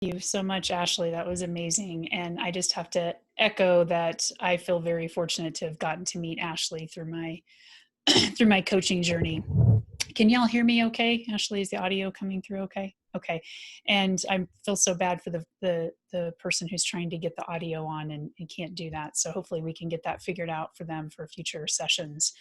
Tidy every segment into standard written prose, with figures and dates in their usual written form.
Thank you so much, Ashley. That was amazing. And I just have to echo that I feel very fortunate to have gotten to meet Ashley through my through my coaching journey. Can y'all hear me okay? Ashley, is the audio coming through okay? Okay. And I feel so bad for the person who's trying to get the audio on and can't do that. So hopefully we can get that figured out for them for future sessions.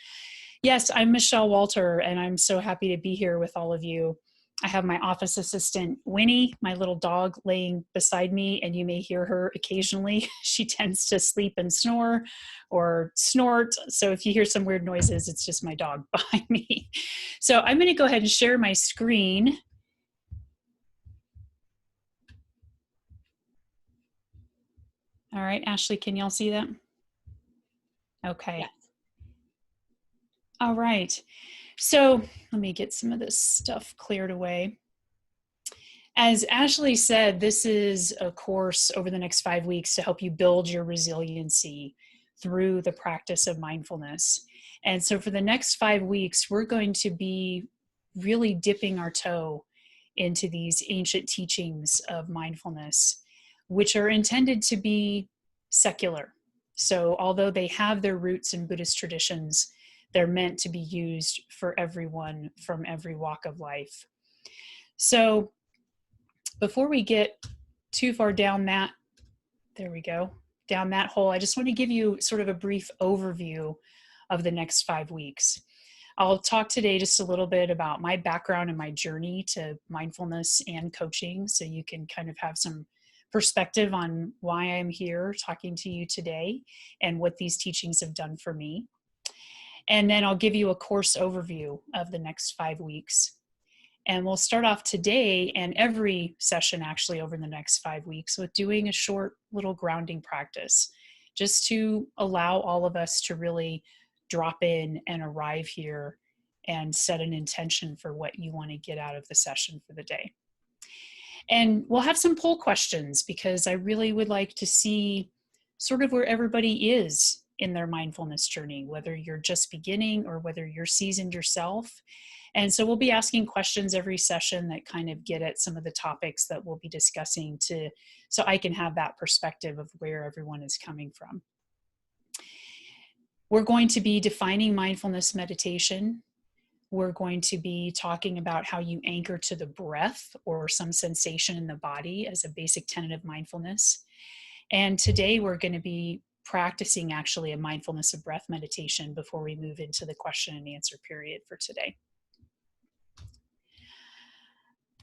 Yes, I'm Michele Walter, and I'm so happy to be here with all of you. I have my office assistant, Winnie, my little dog, laying beside me, and you may hear her occasionally. She tends to sleep and snore or snort. So if you hear some weird noises, it's just my dog behind me. So I'm going to go ahead and share my screen. All right, Ashley, can y'all see that? Okay. Yes. All right. So let me get some of this stuff cleared away. As Ashley said, this is a course over the next 5 weeks to help you build your resiliency through the practice of mindfulness. And so for the next 5 weeks, we're going to be really dipping our toe into these ancient teachings of mindfulness, which are intended to be secular. So although they have their roots in Buddhist traditions, they're meant to be used for everyone from every walk of life. So before we get too far down that, there we go, down that hole, I just want to give you sort of a brief overview of the next 5 weeks. I'll talk today just a little bit about my background and my journey to mindfulness and coaching, so you can kind of have some perspective on why I'm here talking to you today and what these teachings have done for me. And then I'll give you a course overview of the next 5 weeks. And we'll start off today and every session actually over the next 5 weeks with doing a short little grounding practice, just to allow all of us to really drop in and arrive here and set an intention for what you want to get out of the session for the day. And we'll have some poll questions because I really would like to see sort of where everybody is in their mindfulness journey, whether you're just beginning or whether you're seasoned yourself. And so we'll be asking questions every session that kind of get at some of the topics that we'll be discussing so I can have that perspective of where everyone is coming from. We're going to be defining mindfulness meditation. We're going to be talking about how you anchor to the breath or some sensation in the body as a basic tenet of mindfulness. And today we're going to be practicing actually a mindfulness of breath meditation before we move into the question and answer period for today.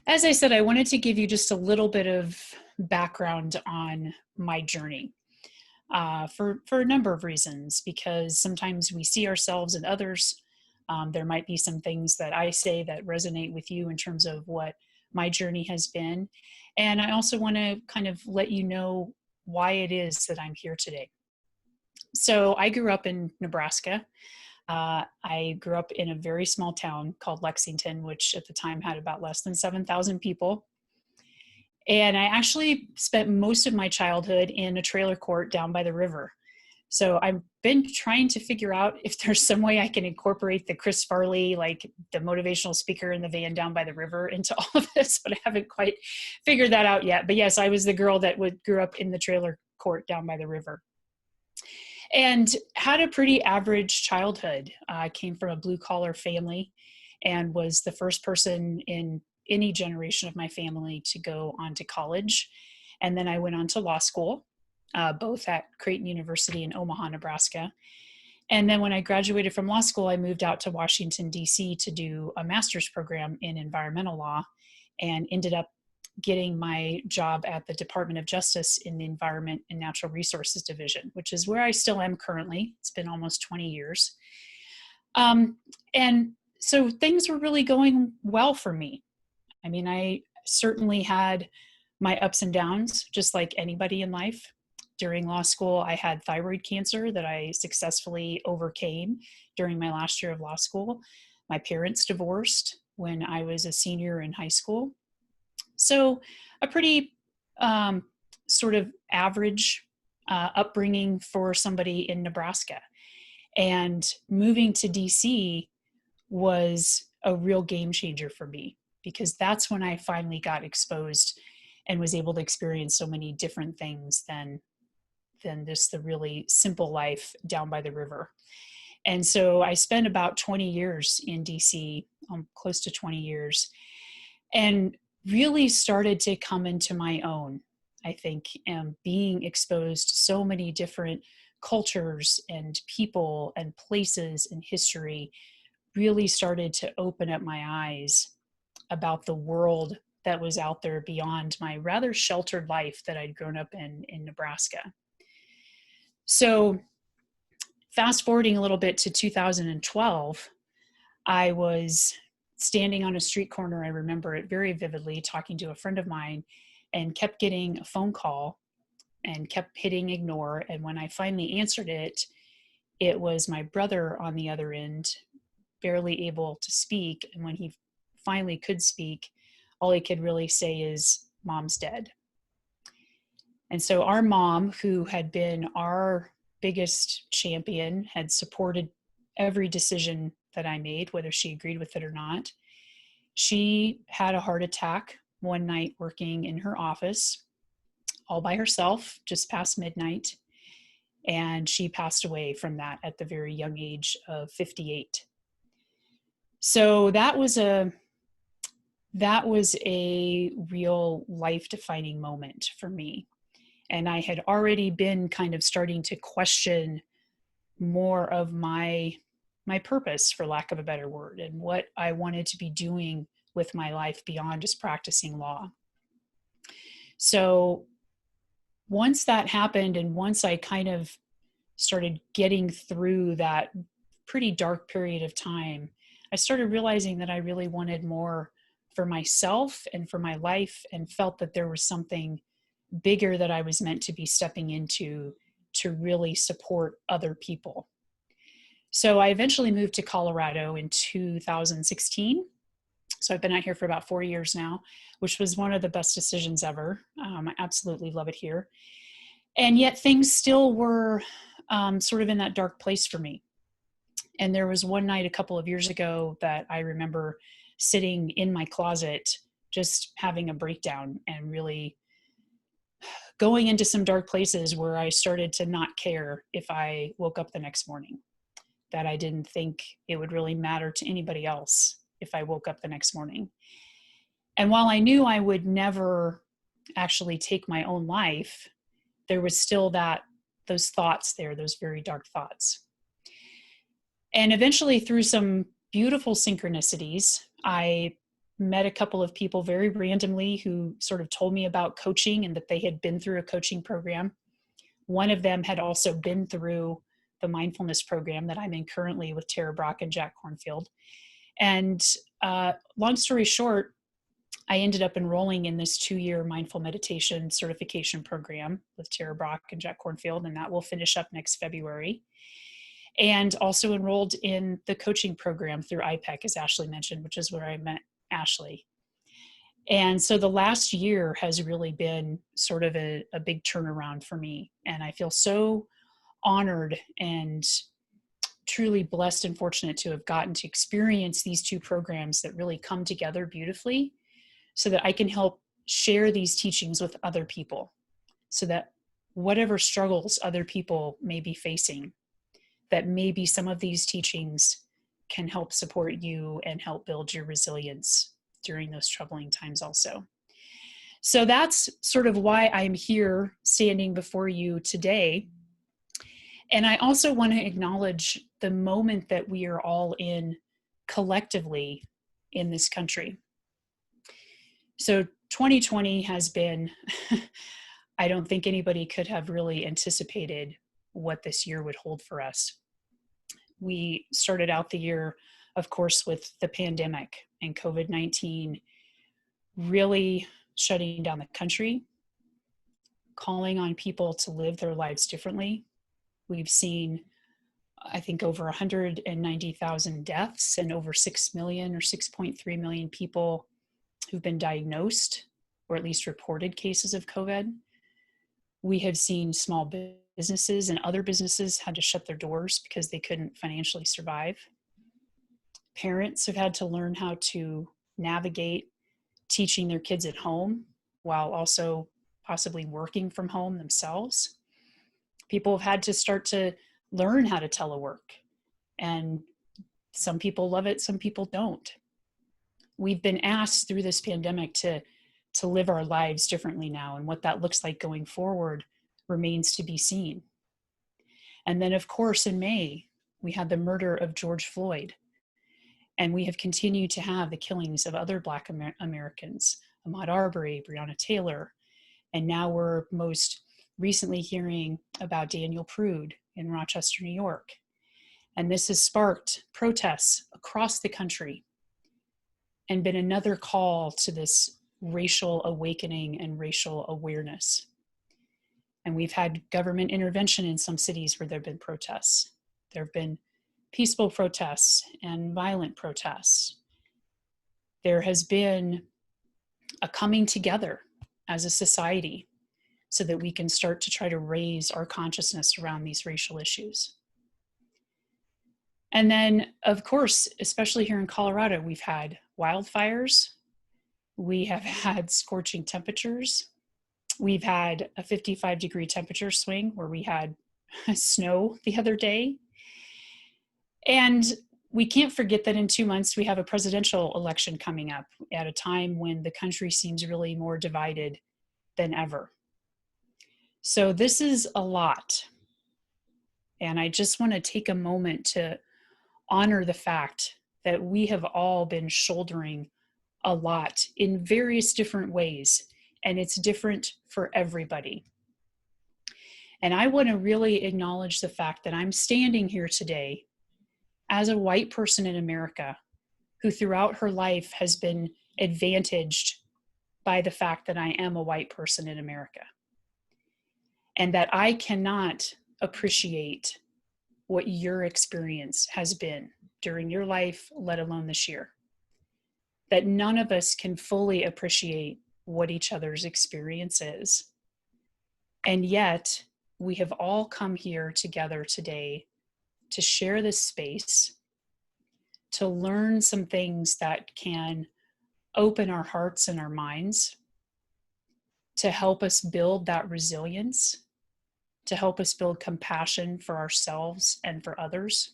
As I said, I wanted to give you just a little bit of background on my journey for a number of reasons, because sometimes we see ourselves in others. There might be some things that I say that resonate with you in terms of what my journey has been. And I also want to kind of let you know why it is that I'm here today. So I grew up in Nebraska. I grew up in a very small town called Lexington, which at the time had about less than 7,000 people. And I actually spent most of my childhood in a trailer court down by the river. So I've been trying to figure out if there's some way I can incorporate the Chris Farley, like the motivational speaker in the van down by the river, into all of this, but I haven't quite figured that out yet. But yes, I was the girl that grew up in the trailer court down by the river. And had a pretty average childhood. I came from a blue-collar family and was the first person in any generation of my family to go on to college. And then I went on to law school, both at Creighton University in Omaha, Nebraska. And then when I graduated from law school, I moved out to Washington, D.C. to do a master's program in environmental law and ended up getting my job at the Department of Justice in the Environment and Natural Resources Division, which is where I still am currently. It's been almost 20 years. And so things were really going well for me. I mean, I certainly had my ups and downs, just like anybody in life. During law school, I had thyroid cancer that I successfully overcame during my last year of law school. My parents divorced when I was a senior in high school. So a pretty sort of average upbringing for somebody in Nebraska. And moving to DC was a real game changer for me, because that's when I finally got exposed and was able to experience so many different things than just the really simple life down by the river. And so I spent about 20 years in DC, close to 20 years, and really started to come into my own, I think, and being exposed to so many different cultures and people and places and history really started to open up my eyes about the world that was out there beyond my rather sheltered life that I'd grown up in Nebraska. So fast forwarding a little bit to 2012, I was standing on a street corner. I remember it very vividly, talking to a friend of mine, and kept getting a phone call and kept hitting ignore. And when I finally answered it, it was my brother on the other end, barely able to speak. And when he finally could speak, all he could really say is, "Mom's dead." And so our mom, who had been our biggest champion, had supported every decision that I made, whether she agreed with it or not. She had a heart attack one night working in her office all by herself, just past midnight. And she passed away from that at the very young age of 58. So that was a real life-defining moment for me. And I had already been kind of starting to question more of my purpose, for lack of a better word, and what I wanted to be doing with my life beyond just practicing law. So once that happened, and once I kind of started getting through that pretty dark period of time, I started realizing that I really wanted more for myself and for my life, and felt that there was something bigger that I was meant to be stepping into to really support other people. So I eventually moved to Colorado in 2016. So I've been out here for about 4 years now, which was one of the best decisions ever. I absolutely love it here. And yet things still were sort of in that dark place for me. And there was one night a couple of years ago that I remember sitting in my closet, just having a breakdown and really going into some dark places where I started to not care if I woke up the next morning, that I didn't think it would really matter to anybody else if I woke up the next morning. And while I knew I would never actually take my own life, there was still those thoughts there, those very dark thoughts. And eventually, through some beautiful synchronicities, I met a couple of people very randomly who sort of told me about coaching and that they had been through a coaching program. One of them had also been through the mindfulness program that I'm in currently with Tara Brach and Jack Kornfield. And long story short, I ended up enrolling in this 2-year mindful meditation certification program with Tara Brach and Jack Kornfield, and that will finish up next February. And also enrolled in the coaching program through IPEC, as Ashley mentioned, which is where I met Ashley. And so the last year has really been sort of a big turnaround for me. And I feel so honored and truly blessed and fortunate to have gotten to experience these two programs that really come together beautifully, so that I can help share these teachings with other people, so that whatever struggles other people may be facing, that maybe some of these teachings can help support you and help build your resilience during those troubling times also. So that's sort of why I'm here standing before you today. And I also want to acknowledge the moment that we are all in collectively in this country. So 2020 has been, I don't think anybody could have really anticipated what this year would hold for us. We started out the year, of course, with the pandemic and COVID-19 really shutting down the country, calling on people to live their lives differently. We've seen, I think, over 190,000 deaths and over 6 million or 6.3 million people who've been diagnosed or at least reported cases of COVID. We have seen small businesses and other businesses had to shut their doors because they couldn't financially survive. Parents have had to learn how to navigate teaching their kids at home while also possibly working from home themselves. People have had to start to learn how to telework, and some people love it, some people don't. We've been asked through this pandemic to live our lives differently now, and what that looks like going forward remains to be seen. And then, of course, in May, we had the murder of George Floyd, and we have continued to have the killings of other Black Americans, Ahmaud Arbery, Breonna Taylor, and now we're most recently hearing about Daniel Prude in Rochester, New York. And this has sparked protests across the country and been another call to this racial awakening and racial awareness. And we've had government intervention in some cities where there have been protests. There have been peaceful protests and violent protests. There has been a coming together as a society so that we can start to try to raise our consciousness around these racial issues. And then, of course, especially here in Colorado, we've had wildfires. We have had scorching temperatures. We've had a 55-degree temperature swing where we had snow the other day. And we can't forget that in 2 months, we have a presidential election coming up at a time when the country seems really more divided than ever. So this is a lot. And I just want to take a moment to honor the fact that we have all been shouldering a lot in various different ways, and it's different for everybody. And I want to really acknowledge the fact that I'm standing here today as a white person in America who throughout her life has been advantaged by the fact that I am a white person in America, and that I cannot appreciate what your experience has been during your life, let alone this year. That none of us can fully appreciate what each other's experience is. And yet, we have all come here together today to share this space, to learn some things that can open our hearts and our minds, to help us build that resilience, to help us build compassion for ourselves and for others.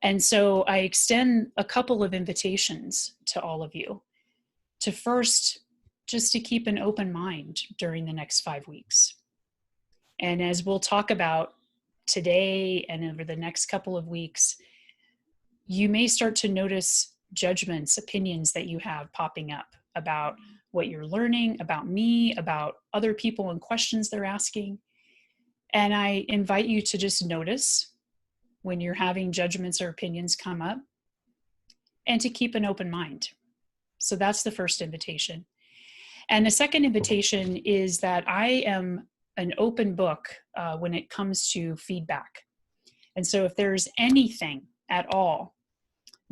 And so I extend a couple of invitations to all of you to first, just to keep an open mind during the next 5 weeks. And as we'll talk about today and over the next couple of weeks, you may start to notice judgments, opinions that you have popping up about what you're learning, about me, about other people and questions they're asking. And I invite you to just notice when you're having judgments or opinions come up, and to keep an open mind. So that's the first invitation. And the second invitation is that I am an open book when it comes to feedback. And so if there's anything at all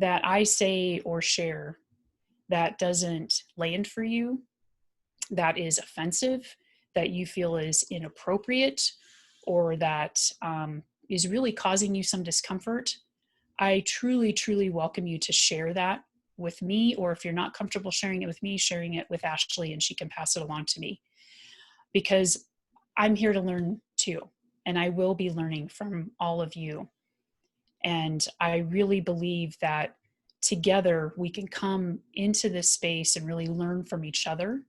that I say or share that doesn't land for you, that is offensive, that you feel is inappropriate, or that is really causing you some discomfort, I truly, truly welcome you to share that with me, or if you're not comfortable sharing it with me, sharing it with Ashley and she can pass it along to me. Because I'm here to learn too, and I will be learning from all of you. And I really believe that together we can come into this space and really learn from each other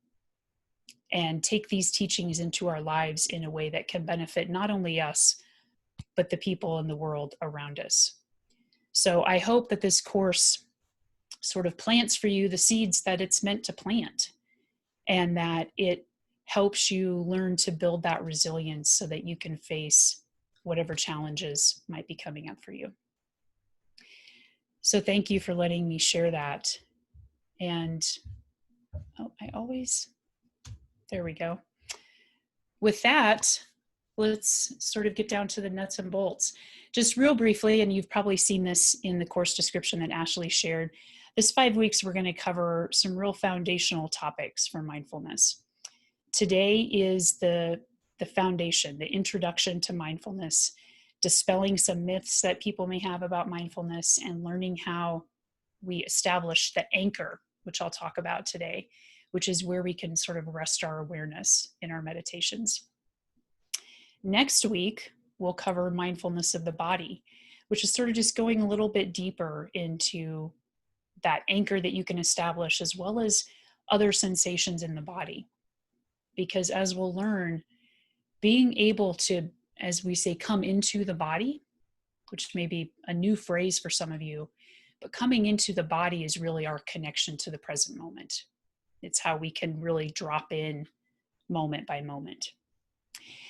and take these teachings into our lives in a way that can benefit not only us, but the people in the world around us. So I hope that this course sort of plants for you the seeds that it's meant to plant, and that it helps you learn to build that resilience so that you can face whatever challenges might be coming up for you. So thank you for letting me share that. And there we go. With that, let's sort of get down to the nuts and bolts. Just real briefly, and you've probably seen this in the course description that Ashley shared, this 5 weeks we're going to cover some real foundational topics for mindfulness. Today is the foundation, the introduction to mindfulness, dispelling some myths that people may have about mindfulness, and learning how we establish the anchor, which I'll talk about today, which is where we can sort of rest our awareness in our meditations. Next week, we'll cover mindfulness of the body, which is sort of just going a little bit deeper into that anchor that you can establish, as well as other sensations in the body. Because as we'll learn, being able to, as we say, come into the body, which may be a new phrase for some of you, but coming into the body is really our connection to the present moment. It's how we can really drop in moment by moment.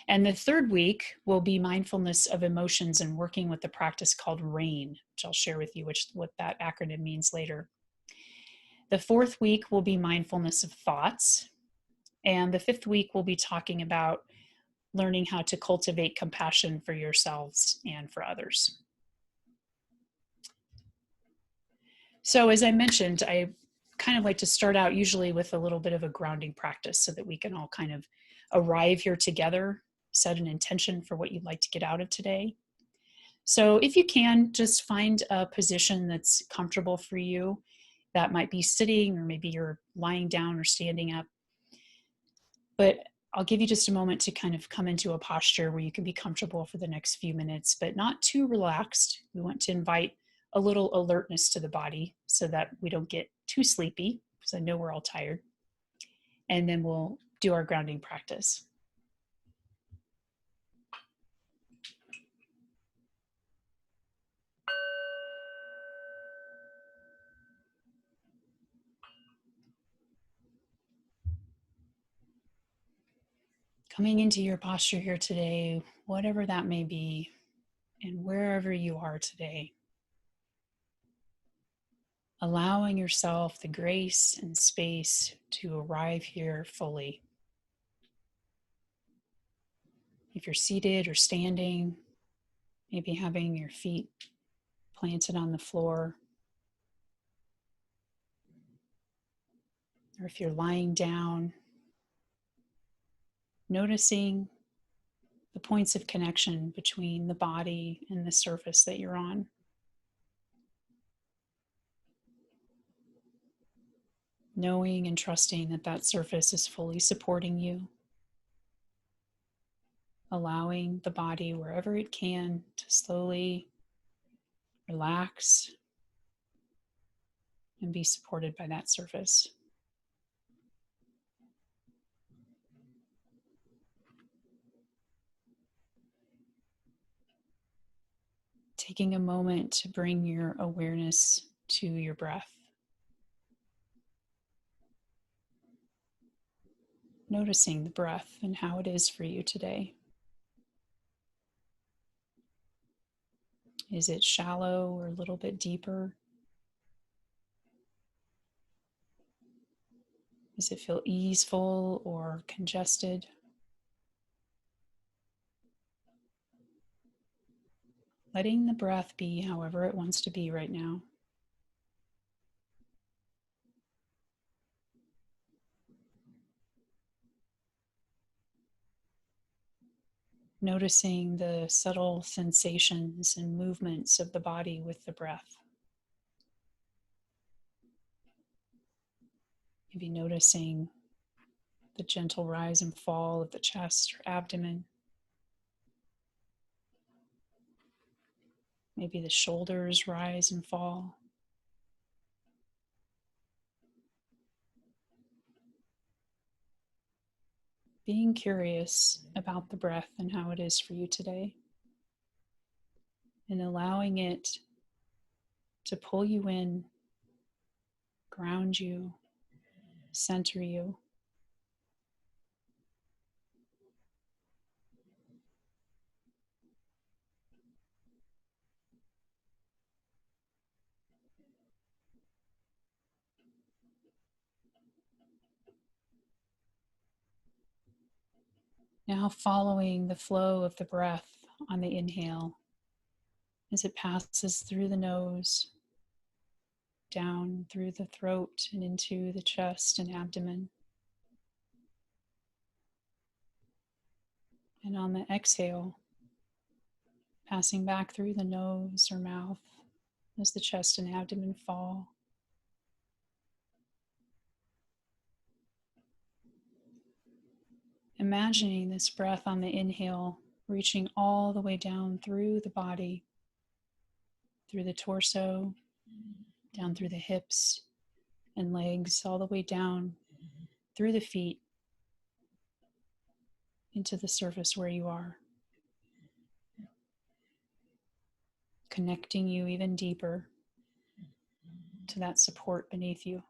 And the third week will be mindfulness of emotions and working with the practice called RAIN, which I'll share with you what that acronym means later. The fourth week will be mindfulness of thoughts. And the fifth week we'll be talking about learning how to cultivate compassion for yourselves and for others. So as I mentioned, I kind of like to start out usually with a little bit of a grounding practice so that we can all kind of arrive here together, set an intention for what you'd like to get out of today. So if you can, just find a position that's comfortable for you. That might be sitting, or maybe you're lying down or standing up. But I'll give you just a moment to kind of come into a posture where you can be comfortable for the next few minutes, but not too relaxed. We want to invite a little alertness to the body so that we don't get too sleepy, because I know we're all tired. And then we'll do our grounding practice. Coming into your posture here today, whatever that may be, and wherever you are today, allowing yourself the grace and space to arrive here fully. If you're seated or standing, maybe having your feet planted on the floor, or if you're lying down, noticing the points of connection between the body and the surface that you're on. Knowing and trusting that that surface is fully supporting you. Allowing the body, wherever it can, to slowly relax and be supported by that surface. Taking a moment to bring your awareness to your breath. Noticing the breath and how it is for you today. Is it shallow or a little bit deeper? Does it feel easeful or congested? Letting the breath be however it wants to be right now. Noticing the subtle sensations and movements of the body with the breath. Maybe noticing the gentle rise and fall of the chest or abdomen. Maybe the shoulders rise and fall. Being curious about the breath and how it is for you today. And allowing it to pull you in, ground you, center you. Now following the flow of the breath on the inhale as it passes through the nose, down through the throat and into the chest and abdomen. And on the exhale, passing back through the nose or mouth as the chest and abdomen fall. Imagining this breath on the inhale reaching all the way down through the body, through the torso, down through the hips and legs, all the way down through the feet into the surface where you are, connecting you even deeper to that support beneath you.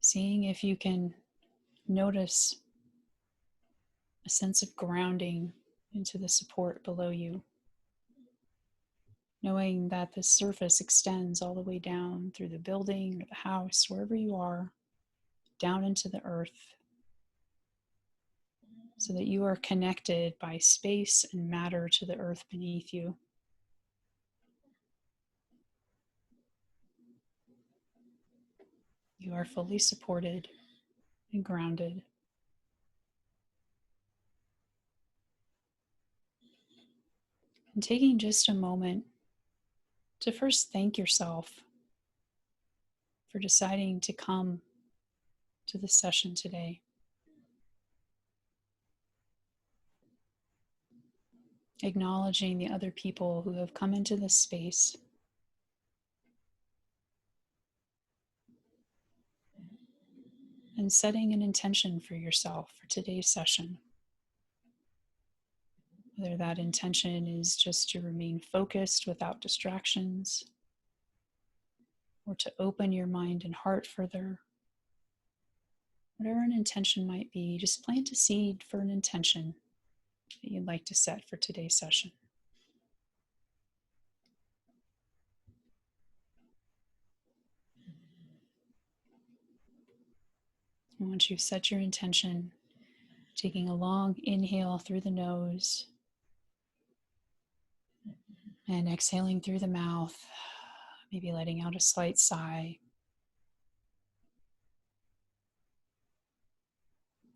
Seeing if you can notice a sense of grounding into the support below you, knowing that the surface extends all the way down through the building or the house, wherever you are, down into the earth, so that you are connected by space and matter to the earth beneath you. You are fully supported and grounded. And taking just a moment to first thank yourself for deciding to come to this session today. Acknowledging the other people who have come into this space. And setting an intention for yourself for today's session. Whether that intention is just to remain focused without distractions, or to open your mind and heart further. Whatever an intention might be, just plant a seed for an intention that you'd like to set for today's session. And once you've set your intention, taking a long inhale through the nose and exhaling through the mouth, maybe letting out a slight sigh.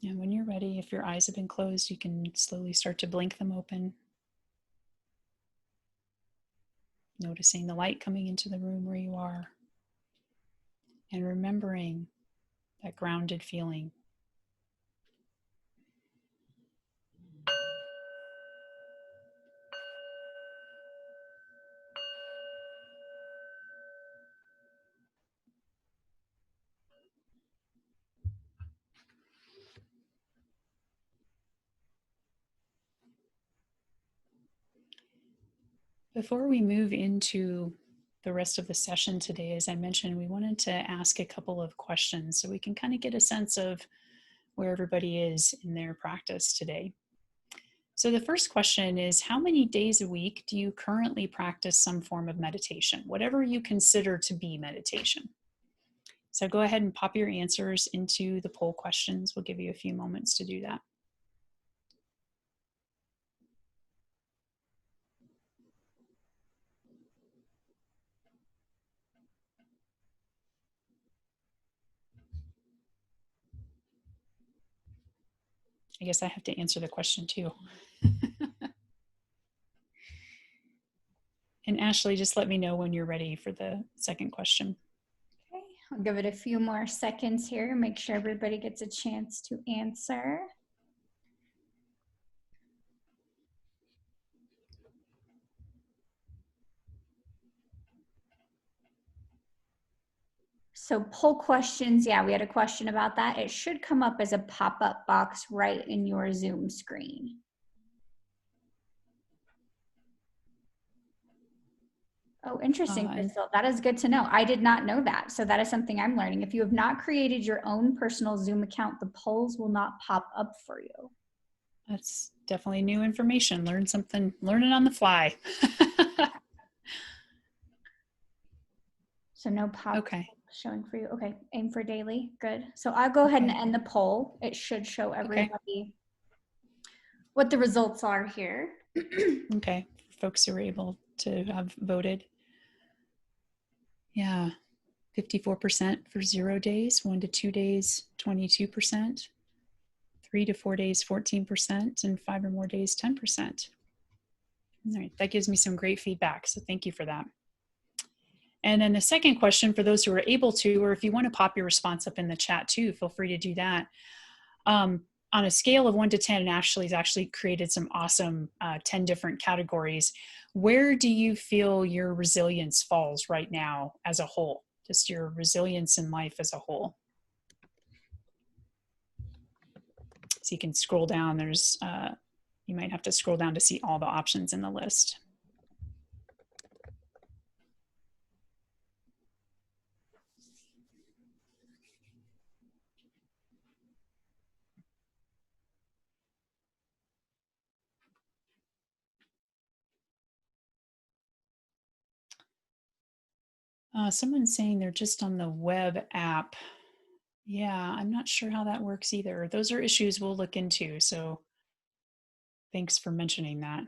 And when you're ready, if your eyes have been closed, you can slowly start to blink them open. Noticing the light coming into the room where you are. And remembering that grounded feeling. Before we move into the rest of the session today, as I mentioned, we wanted to ask a couple of questions so we can kind of get a sense of where everybody is in their practice today. So the first question is, how many days a week do you currently practice some form of meditation, whatever you consider to be meditation? So go ahead and pop your answers into the poll questions. We'll give you a few moments to do that. I guess I have to answer the question too. And Ashley, just let me know when you're ready for the second question. Okay, I'll give it a few more seconds here, make sure everybody gets a chance to answer. So poll questions, yeah, we had a question about that. It should come up as a pop-up box right in your Zoom screen. Oh, interesting, Crystal. That is good to know. I did not know that. So that is something I'm learning. If you have not created your own personal Zoom account, the polls will not pop up for you. That's definitely new information. Learn something, learn it on the fly. So no pop Okay. showing for you. Okay, aim for daily. Good. So I'll go ahead and end the poll. It should show everybody what the results are here. Okay, folks who were able to have voted. Yeah, 54% for 0 days, 1 to 2 days, 22%, 3 to 4 days, 14%, and 5 or more days, 10%. All right, that gives me some great feedback, so thank you for that. And then the second question, for those who are able to, or if you want to pop your response up in the chat too, feel free to do that. On a scale of 1 to 10, and Ashley's actually created some awesome 10 different categories. Where do you feel your resilience falls right now as a whole? Just your resilience in life as a whole. So you can scroll down. There's, you might have to scroll down to see all the options in the list. Someone's saying they're just on the web app. Yeah, I'm not sure how that works either. Those are issues we'll look into. So thanks for mentioning that.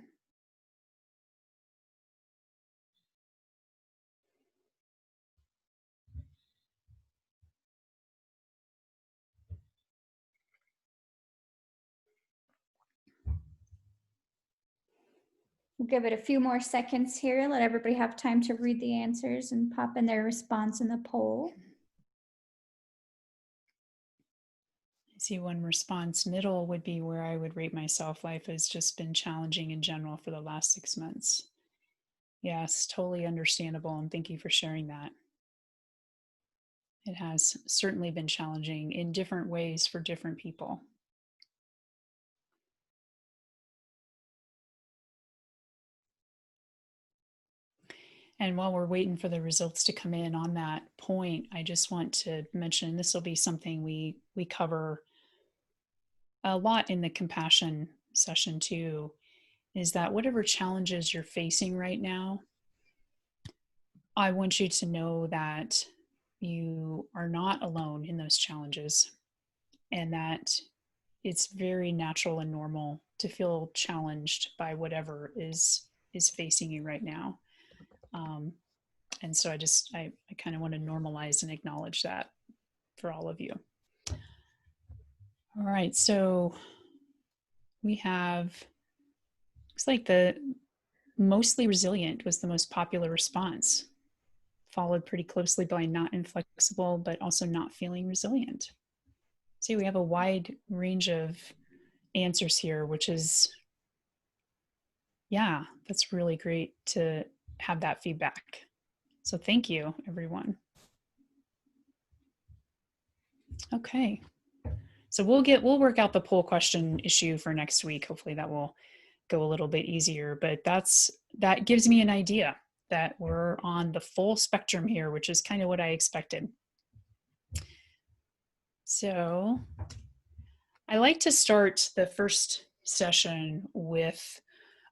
We'll give it a few more seconds here. Let everybody have time to read the answers and pop in their response in the poll. I see one response. Middle would be where I would rate myself. Life has just been challenging in general for the last 6 months. Yes, totally understandable. And thank you for sharing that. It has certainly been challenging in different ways for different people. And while we're waiting for the results to come in on that point, I just want to mention, this will be something we cover a lot in the compassion session too, is that whatever challenges you're facing right now, I want you to know that you are not alone in those challenges, and that it's very natural and normal to feel challenged by whatever is facing you right now. And so I kind of want to normalize and acknowledge that for all of you. All right, so we have, looks like the mostly resilient was the most popular response, followed pretty closely by not inflexible, but also not feeling resilient. See, we have a wide range of answers here, which is, yeah, that's really great to have that feedback. So thank you, everyone. Okay. So we'll work out the poll question issue for next week. Hopefully that will go a little bit easier, but that gives me an idea that we're on the full spectrum here, which is kind of what I expected. So I like to start the first session with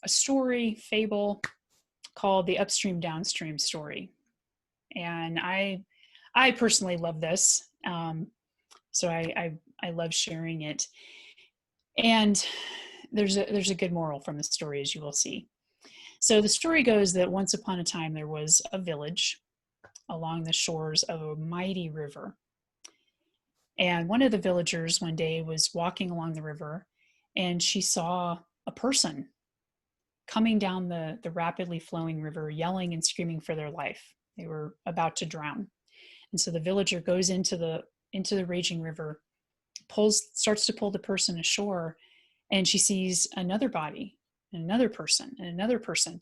a story, fable called the Upstream Downstream Story. And I personally love this. So I love sharing it. And there's a good moral from the story, as you will see. So the story goes that once upon a time there was a village along the shores of a mighty river. And one of the villagers one day was walking along the river, and she saw a person coming down the rapidly flowing river, yelling and screaming for their life. They were about to drown. And so the villager goes into the raging river, starts to pull the person ashore, and she sees another body and another person and another person.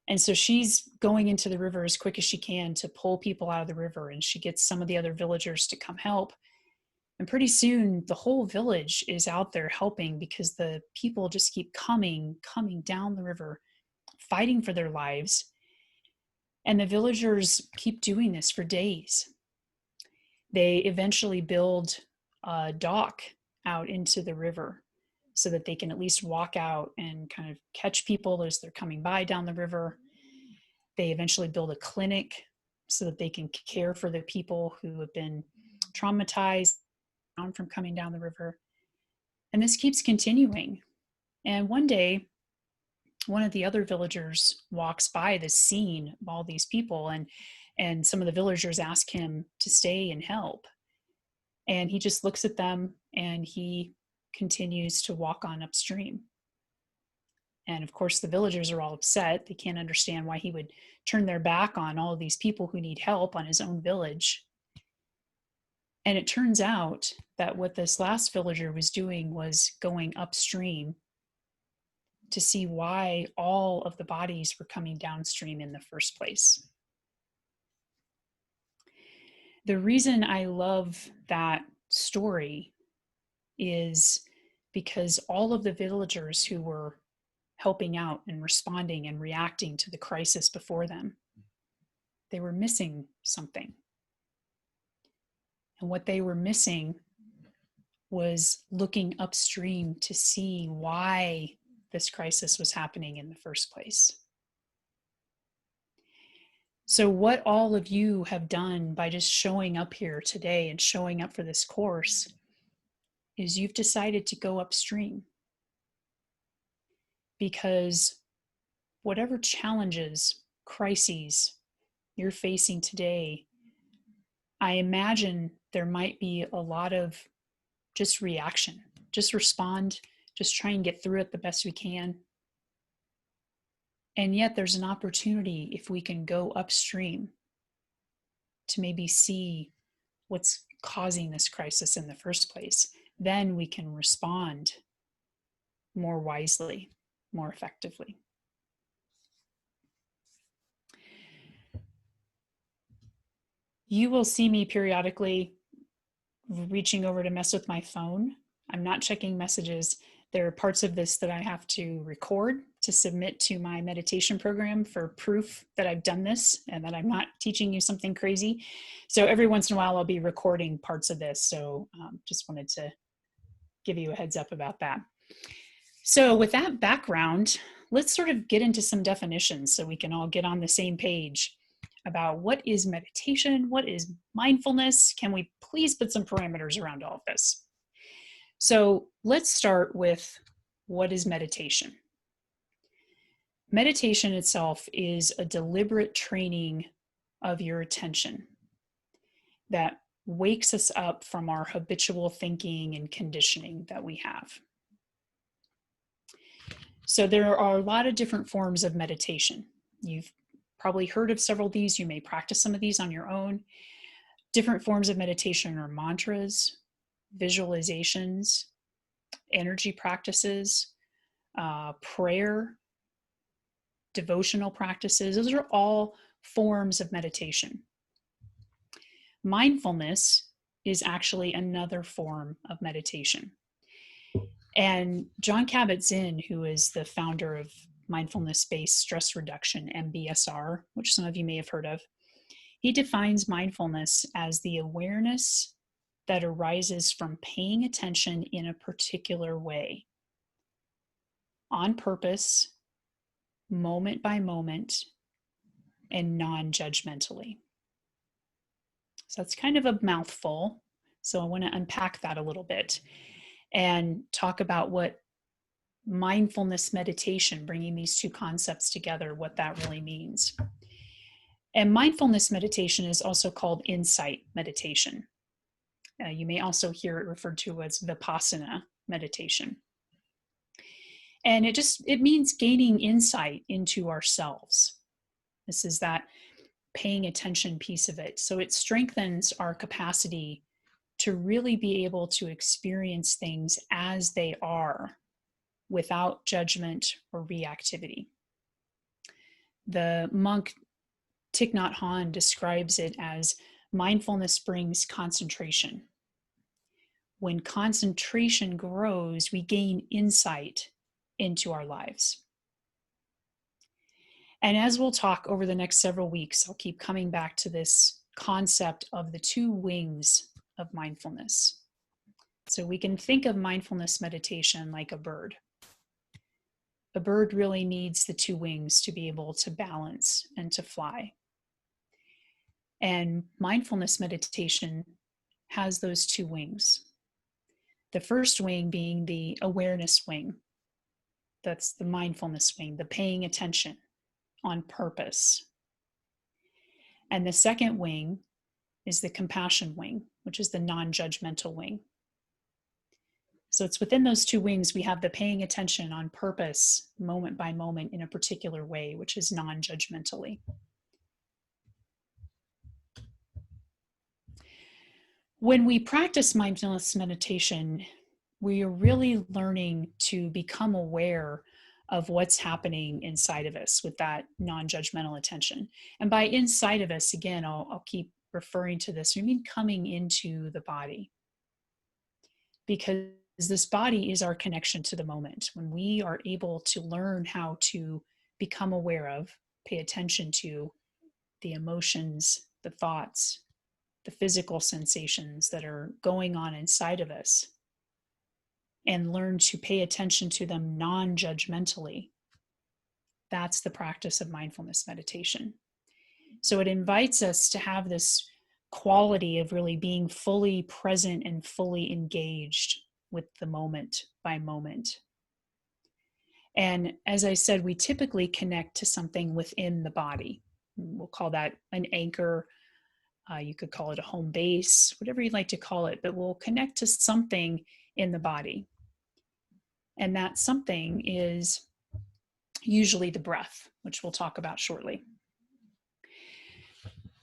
And so she's going into the river as quick as she can to pull people out of the river, and she gets some of the other villagers to come help. And pretty soon the whole village is out there helping, because the people just keep coming down the river, fighting for their lives. And the villagers keep doing this for days. They eventually build a dock out into the river so that they can at least walk out and kind of catch people as they're coming by down the river. They eventually build a clinic so that they can care for the people who have been traumatized from coming down the river. And this keeps continuing. And one day, one of the other villagers walks by this scene of all these people, and some of the villagers ask him to stay and help. And he just looks at them and he continues to walk on upstream. And of course, the villagers are all upset. They can't understand why he would turn their back on all of these people who need help on his own village. And it turns out that what this last villager was doing was going upstream to see why all of the bodies were coming downstream in the first place. The reason I love that story is because all of the villagers who were helping out and responding and reacting to the crisis before them, they were missing something. And what they were missing was looking upstream to see why this crisis was happening in the first place. So what all of you have done by just showing up here today and showing up for this course is you've decided to go upstream. Because whatever challenges, crises you're facing today, I imagine there might be a lot of just reaction, just respond, just try and get through it the best we can. And yet there's an opportunity if we can go upstream to maybe see what's causing this crisis in the first place. Then we can respond more wisely, more effectively. You will see me periodically reaching over to mess with my phone. I'm not checking messages. There are parts of this that I have to record to submit to my meditation program for proof that I've done this and that I'm not teaching you something crazy. So every once in a while, I'll be recording parts of this. So just wanted to give you a heads up about that. So with that background, let's sort of get into some definitions so we can all get on the same page about what is meditation, what is mindfulness. Can we please put some parameters around all of this? So let's start with what is meditation. Meditation itself is a deliberate training of your attention that wakes us up from our habitual thinking and conditioning that we have. So there are a lot of different forms of meditation. You've probably heard of several of these. You may practice some of these on your own. Different forms of meditation are mantras, visualizations, energy practices, prayer, devotional practices. Those are all forms of meditation. Mindfulness is actually another form of meditation. And Jon Kabat-Zinn, who is the founder of mindfulness-based stress reduction, MBSR, which some of you may have heard of, he defines mindfulness as the awareness that arises from paying attention in a particular way, on purpose, moment by moment, and non-judgmentally. So that's kind of a mouthful. So I want to unpack that a little bit and talk about what mindfulness meditation, bringing these two concepts together, what that really means. And mindfulness meditation is also called insight meditation. You may also hear it referred to as Vipassana meditation. And it means gaining insight into ourselves. This is that paying attention piece of it. So it strengthens our capacity to really be able to experience things as they are without judgment or reactivity. The monk Thich Nhat Hanh describes it as mindfulness brings concentration. When concentration grows, we gain insight into our lives. And as we'll talk over the next several weeks, I'll keep coming back to this concept of the two wings of mindfulness. So we can think of mindfulness meditation like a bird. A bird really needs the two wings to be able to balance and to fly. And mindfulness meditation has those two wings. The first wing being the awareness wing. That's the mindfulness wing, the paying attention on purpose. And the second wing is the compassion wing, which is the non-judgmental wing. So it's within those two wings we have the paying attention on purpose, moment by moment, in a particular way, which is non-judgmentally. When we practice mindfulness meditation, we are really learning to become aware of what's happening inside of us with that non-judgmental attention. And by inside of us, again, I'll keep referring to this, I mean coming into the body. Because this body is our connection to the moment. When we are able to learn how to become aware of, pay attention to the emotions, the thoughts, the physical sensations that are going on inside of us, and learn to pay attention to them non-judgmentally, that's the practice of mindfulness meditation. So it invites us to have this quality of really being fully present and fully engaged with the moment by moment. And as I said, we typically connect to something within the body. We'll call that an anchor. You could call it a home base, whatever you'd like to call it, but we'll connect to something in the body. And that something is usually the breath, which we'll talk about shortly.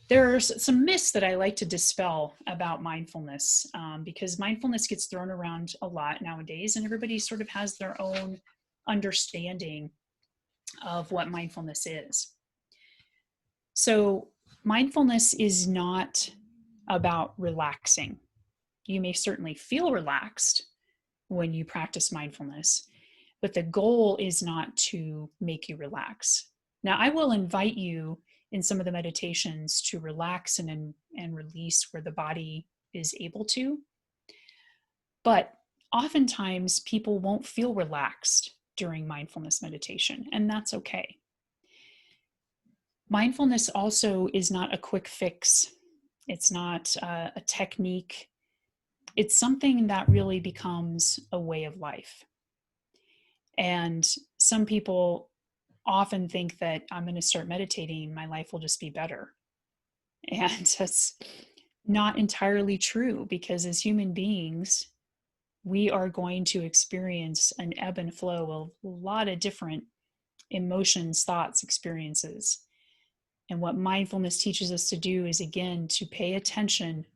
There's some myths that I like to dispel about mindfulness, because mindfulness gets thrown around a lot nowadays, and everybody sort of has their own understanding of what mindfulness is. So mindfulness is not about relaxing. You may certainly feel relaxed when you practice mindfulness, but the goal is not to make you relax. Now, I will invite you in some of the meditations to relax and release where the body is able to. But oftentimes people won't feel relaxed during mindfulness meditation, and that's okay. Mindfulness also is not a quick fix. It's not a technique. It's something that really becomes a way of life. And some people often think that I'm going to start meditating, my life will just be better. And that's not entirely true, because as human beings, we are going to experience an ebb and flow of a lot of different emotions, thoughts, experiences. And what mindfulness teaches us to do is, again, to pay attention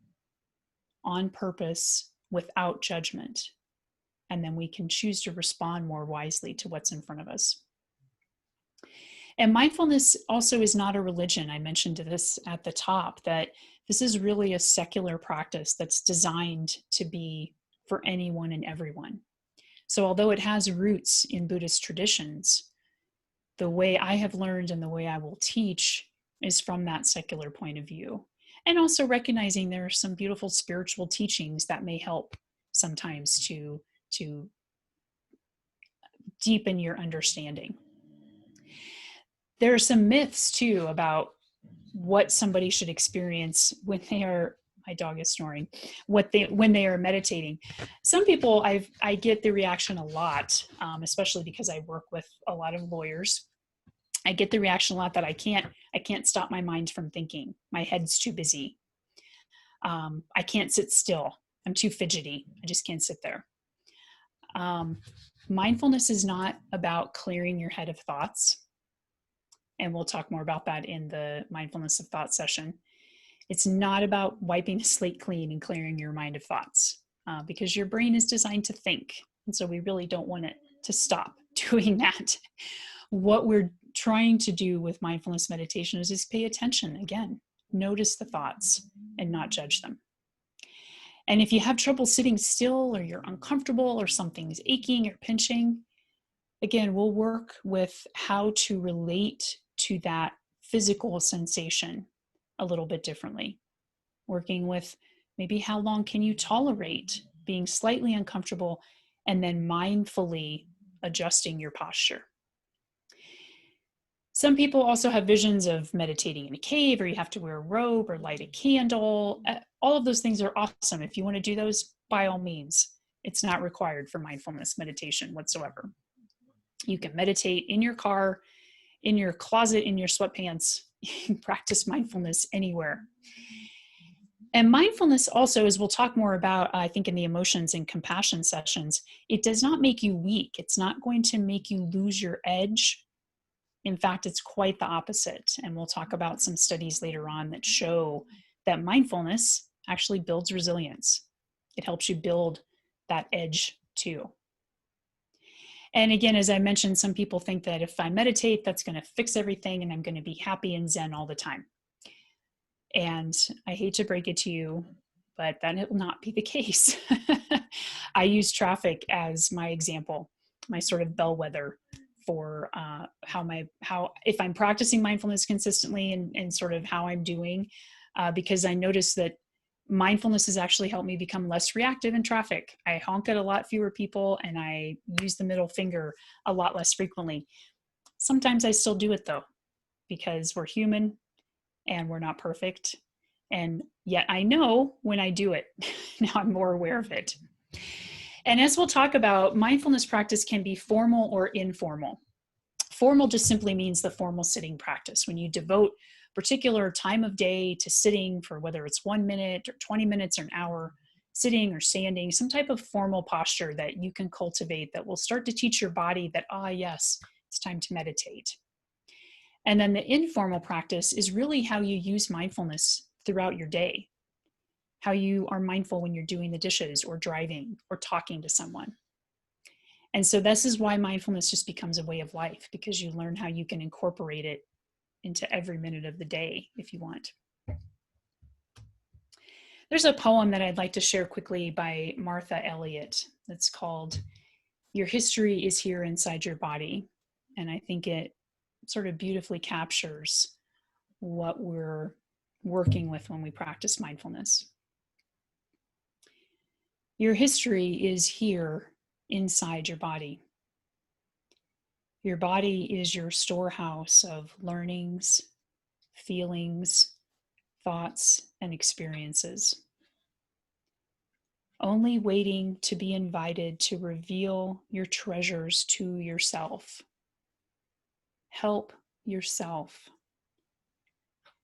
on purpose without judgment. And then we can choose to respond more wisely to what's in front of us. And mindfulness also is not a religion. I mentioned this at the top, that this is really a secular practice that's designed to be for anyone and everyone. So although it has roots in Buddhist traditions, the way I have learned and the way I will teach is from that secular point of view. And also recognizing there are some beautiful spiritual teachings that may help sometimes to deepen your understanding. There are some myths too about what somebody should experience when they are, my dog is snoring, when they are meditating. Some people, I get the reaction a lot, especially because I work with a lot of lawyers. I get the reaction a lot that I can't stop my mind from thinking. My head's too busy. I can't sit still. I'm too fidgety. I just can't sit there. Mindfulness is not about clearing your head of thoughts. And we'll talk more about that in the mindfulness of thought session. It's not about wiping the slate clean and clearing your mind of thoughts, because your brain is designed to think. And so we really don't want it to stop doing that. What we're trying to do with mindfulness meditation is just pay attention. Again, notice the thoughts and not judge them. And if you have trouble sitting still, or you're uncomfortable, or something's aching or pinching, again, we'll work with how to relate to that physical sensation a little bit differently. Working with maybe how long can you tolerate being slightly uncomfortable, and then mindfully adjusting your posture. Some people also have visions of meditating in a cave, or you have to wear a robe or light a candle. All of those things are awesome. If you want to do those, by all means. It's not required for mindfulness meditation whatsoever. You can meditate in your car, in your closet, in your sweatpants. You can practice mindfulness anywhere. And mindfulness also, as we'll talk more about, I think, in the emotions and compassion sessions, it does not make you weak. It's not going to make you lose your edge. In fact, it's quite the opposite. And we'll talk about some studies later on that show that mindfulness actually builds resilience. It helps you build that edge too. And again, as I mentioned, some people think that if I meditate, that's going to fix everything and I'm going to be happy and zen all the time. And I hate to break it to you, but that will not be the case. I use traffic as my example, my sort of bellwether for how if I'm practicing mindfulness consistently and sort of how I'm doing, because I notice that mindfulness has actually helped me become less reactive in traffic. I honk at a lot fewer people and I use the middle finger a lot less frequently. Sometimes I still do it though, because we're human and we're not perfect. And yet I know when I do it. Now I'm more aware of it. And as we'll talk about, mindfulness practice can be formal or informal. Formal just simply means the formal sitting practice, when you devote particular time of day to sitting for whether it's 1 minute or 20 minutes or an hour, sitting or standing, some type of formal posture that you can cultivate that will start to teach your body that, yes, it's time to meditate. And then the informal practice is really how you use mindfulness throughout your day, how you are mindful when you're doing the dishes or driving or talking to someone. And so this is why mindfulness just becomes a way of life, because you learn how you can incorporate it into every minute of the day if you want. There's a poem that I'd like to share quickly by Martha Elliott that's called "Your History is Here Inside Your Body." And I think it sort of beautifully captures what we're working with when we practice mindfulness. Your history is here inside your body. Your body is your storehouse of learnings, feelings, thoughts, and experiences, only waiting to be invited to reveal your treasures to yourself. Help yourself.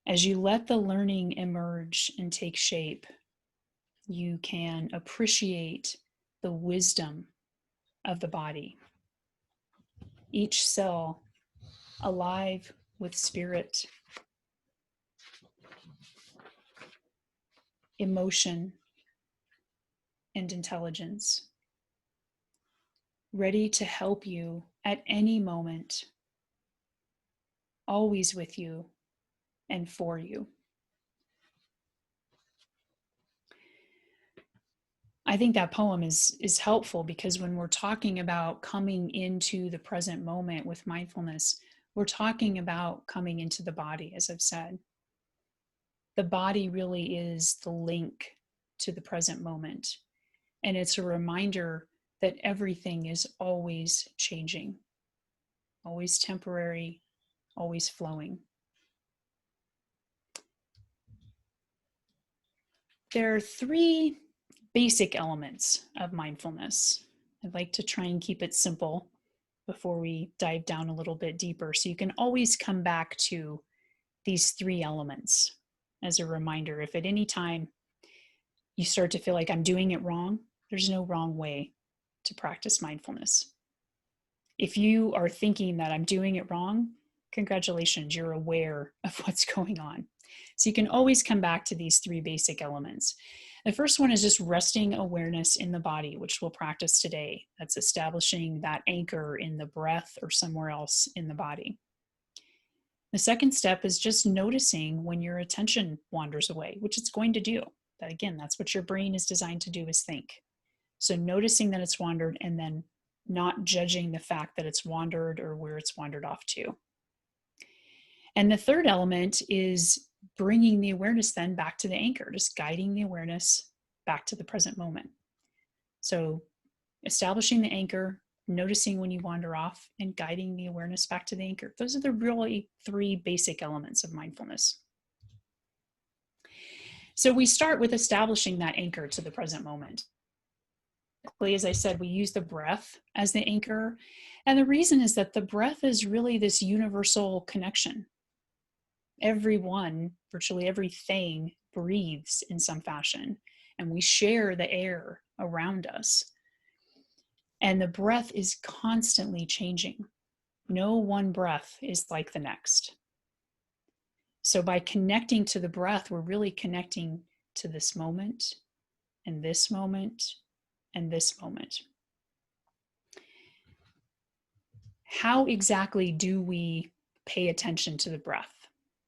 As you let the learning emerge and take shape, you can appreciate the wisdom of the body. Each cell alive with spirit, emotion, and intelligence, ready to help you at any moment, always with you and for you. I think that poem is helpful because when we're talking about coming into the present moment with mindfulness, we're talking about coming into the body, as I've said. The body really is the link to the present moment. And it's a reminder that everything is always changing, always temporary, always flowing. There are 3 basic elements of mindfulness. I'd like to try and keep it simple before we dive down a little bit deeper, so you can always come back to these 3 elements as a reminder. If at any time you start to feel like I'm doing it wrong, there's no wrong way to practice mindfulness. If you are thinking that I'm doing it wrong, congratulations, you're aware of what's going on. So you can always come back to these 3 basic elements. The first one is just resting awareness in the body, which we'll practice today. That's establishing that anchor in the breath or somewhere else in the body. The second step is just noticing when your attention wanders away, which it's going to do. That again, that's what your brain is designed to do, is think. So noticing that it's wandered and then not judging the fact that it's wandered or where it's wandered off to. And the third element is bringing the awareness then back to the anchor, just guiding the awareness back to the present moment. So establishing the anchor, noticing when you wander off, and guiding the awareness back to the anchor. Those are the really 3 basic elements of mindfulness. So we start with establishing that anchor to the present moment. As I said, we use the breath as the anchor. And the reason is that the breath is really this universal connection. Everyone, virtually everything breathes in some fashion, and we share the air around us. And the breath is constantly changing. No one breath is like the next. So by connecting to the breath, we're really connecting to this moment and this moment and this moment. How exactly do we pay attention to the breath?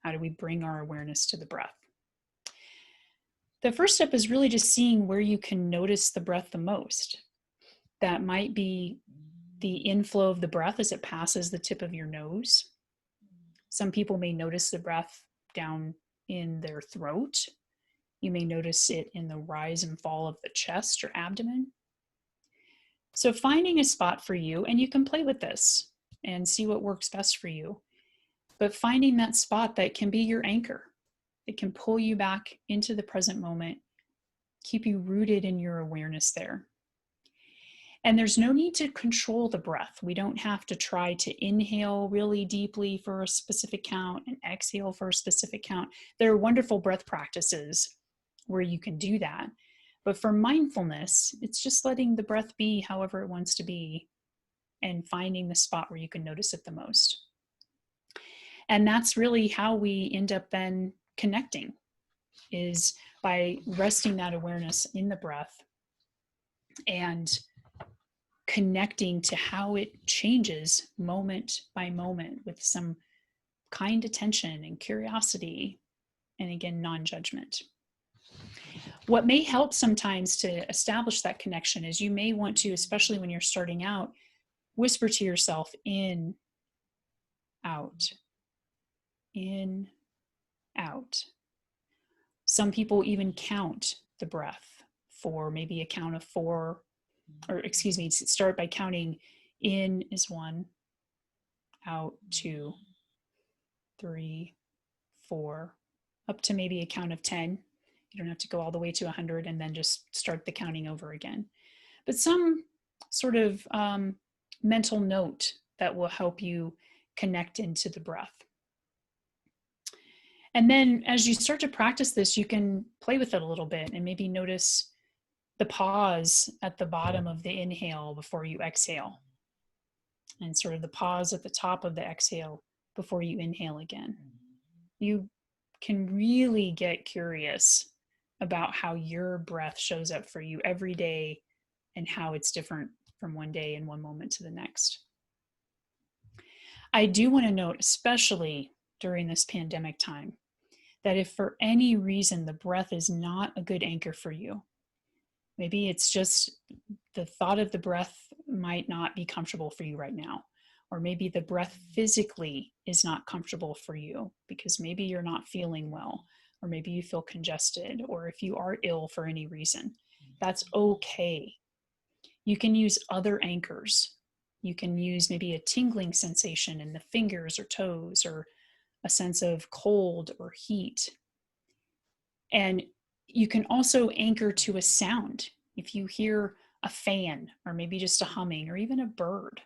How do we bring our awareness to the breath? The first step is really just seeing where you can notice the breath the most. That might be the inflow of the breath as it passes the tip of your nose. Some people may notice the breath down in their throat. You may notice it in the rise and fall of the chest or abdomen. So finding a spot for you, and you can play with this and see what works best for you, but finding that spot that can be your anchor. It can pull you back into the present moment, keep you rooted in your awareness there. And there's no need to control the breath. We don't have to try to inhale really deeply for a specific count and exhale for a specific count. There are wonderful breath practices where you can do that. But for mindfulness, it's just letting the breath be however it wants to be and finding the spot where you can notice it the most. And that's really how we end up then connecting, is by resting that awareness in the breath and connecting to how it changes moment by moment with some kind attention and curiosity, and again, non-judgment. What may help sometimes to establish that connection is you may want to, especially when you're starting out, whisper to yourself, in, out, in, out. Some people even count the breath for maybe a count of 4, or excuse me, start by counting in is 1, out 2, 3, 4, up to maybe a count of 10. You don't have to go all the way to 100 and then just start the counting over again. But some sort of mental note that will help you connect into the breath. And then as you start to practice this, you can play with it a little bit and maybe notice the pause at the bottom of the inhale before you exhale, and sort of the pause at the top of the exhale before you inhale again. You can really get curious about how your breath shows up for you every day and how it's different from one day and one moment to the next. I do want to note, especially during this pandemic time, that if for any reason the breath is not a good anchor for you, maybe it's just the thought of the breath might not be comfortable for you right now, or maybe the breath physically is not comfortable for you because maybe you're not feeling well, or maybe you feel congested, or if you are ill for any reason, that's okay. You can use other anchors. You can use maybe a tingling sensation in the fingers or toes, or a sense of cold or heat. And you can also anchor to a sound. If you hear a fan, or maybe just a humming, or even a bird.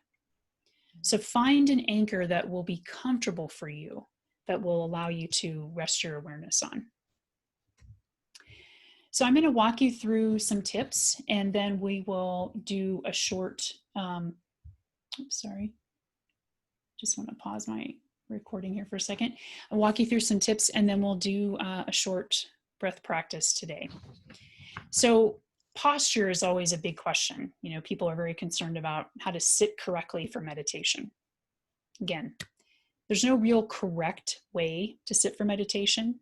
So find an anchor that will be comfortable for you, that will allow you to rest your awareness on. So I'm going to walk you through some tips, and then we will do a short, just want to pause my recording here for a second. I'll walk you through some tips, and then we'll do a short breath practice today. So posture is always a big question. You know, people are very concerned about how to sit correctly for meditation. Again, there's no real correct way to sit for meditation.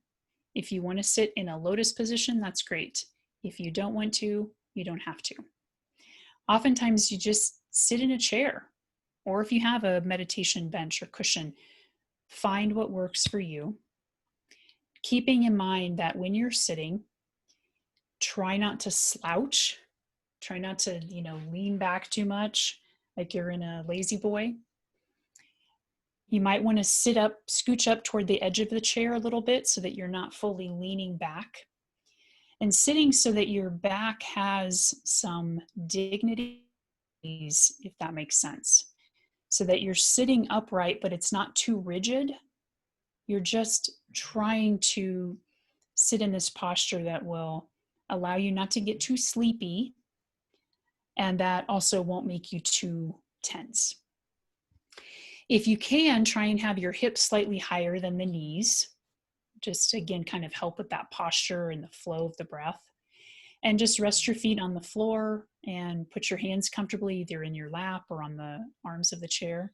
If you want to sit in a lotus position, that's great. If you don't want to, you don't have to. Oftentimes you just sit in a chair, or if you have a meditation bench or cushion, find what works for you. Keeping in mind that when you're sitting, try not to slouch. Try not to, lean back too much like you're in a lazy boy. You might want to sit up, scooch up toward the edge of the chair a little bit so that you're not fully leaning back. And sitting so that your back has some dignity, if that makes sense. So that you're sitting upright, but it's not too rigid. You're just trying to sit in this posture that will allow you not to get too sleepy, and that also won't make you too tense. If you can, try and have your hips slightly higher than the knees. Just again, kind of help with that posture and the flow of the breath. And just rest your feet on the floor and put your hands comfortably either in your lap or on the arms of the chair.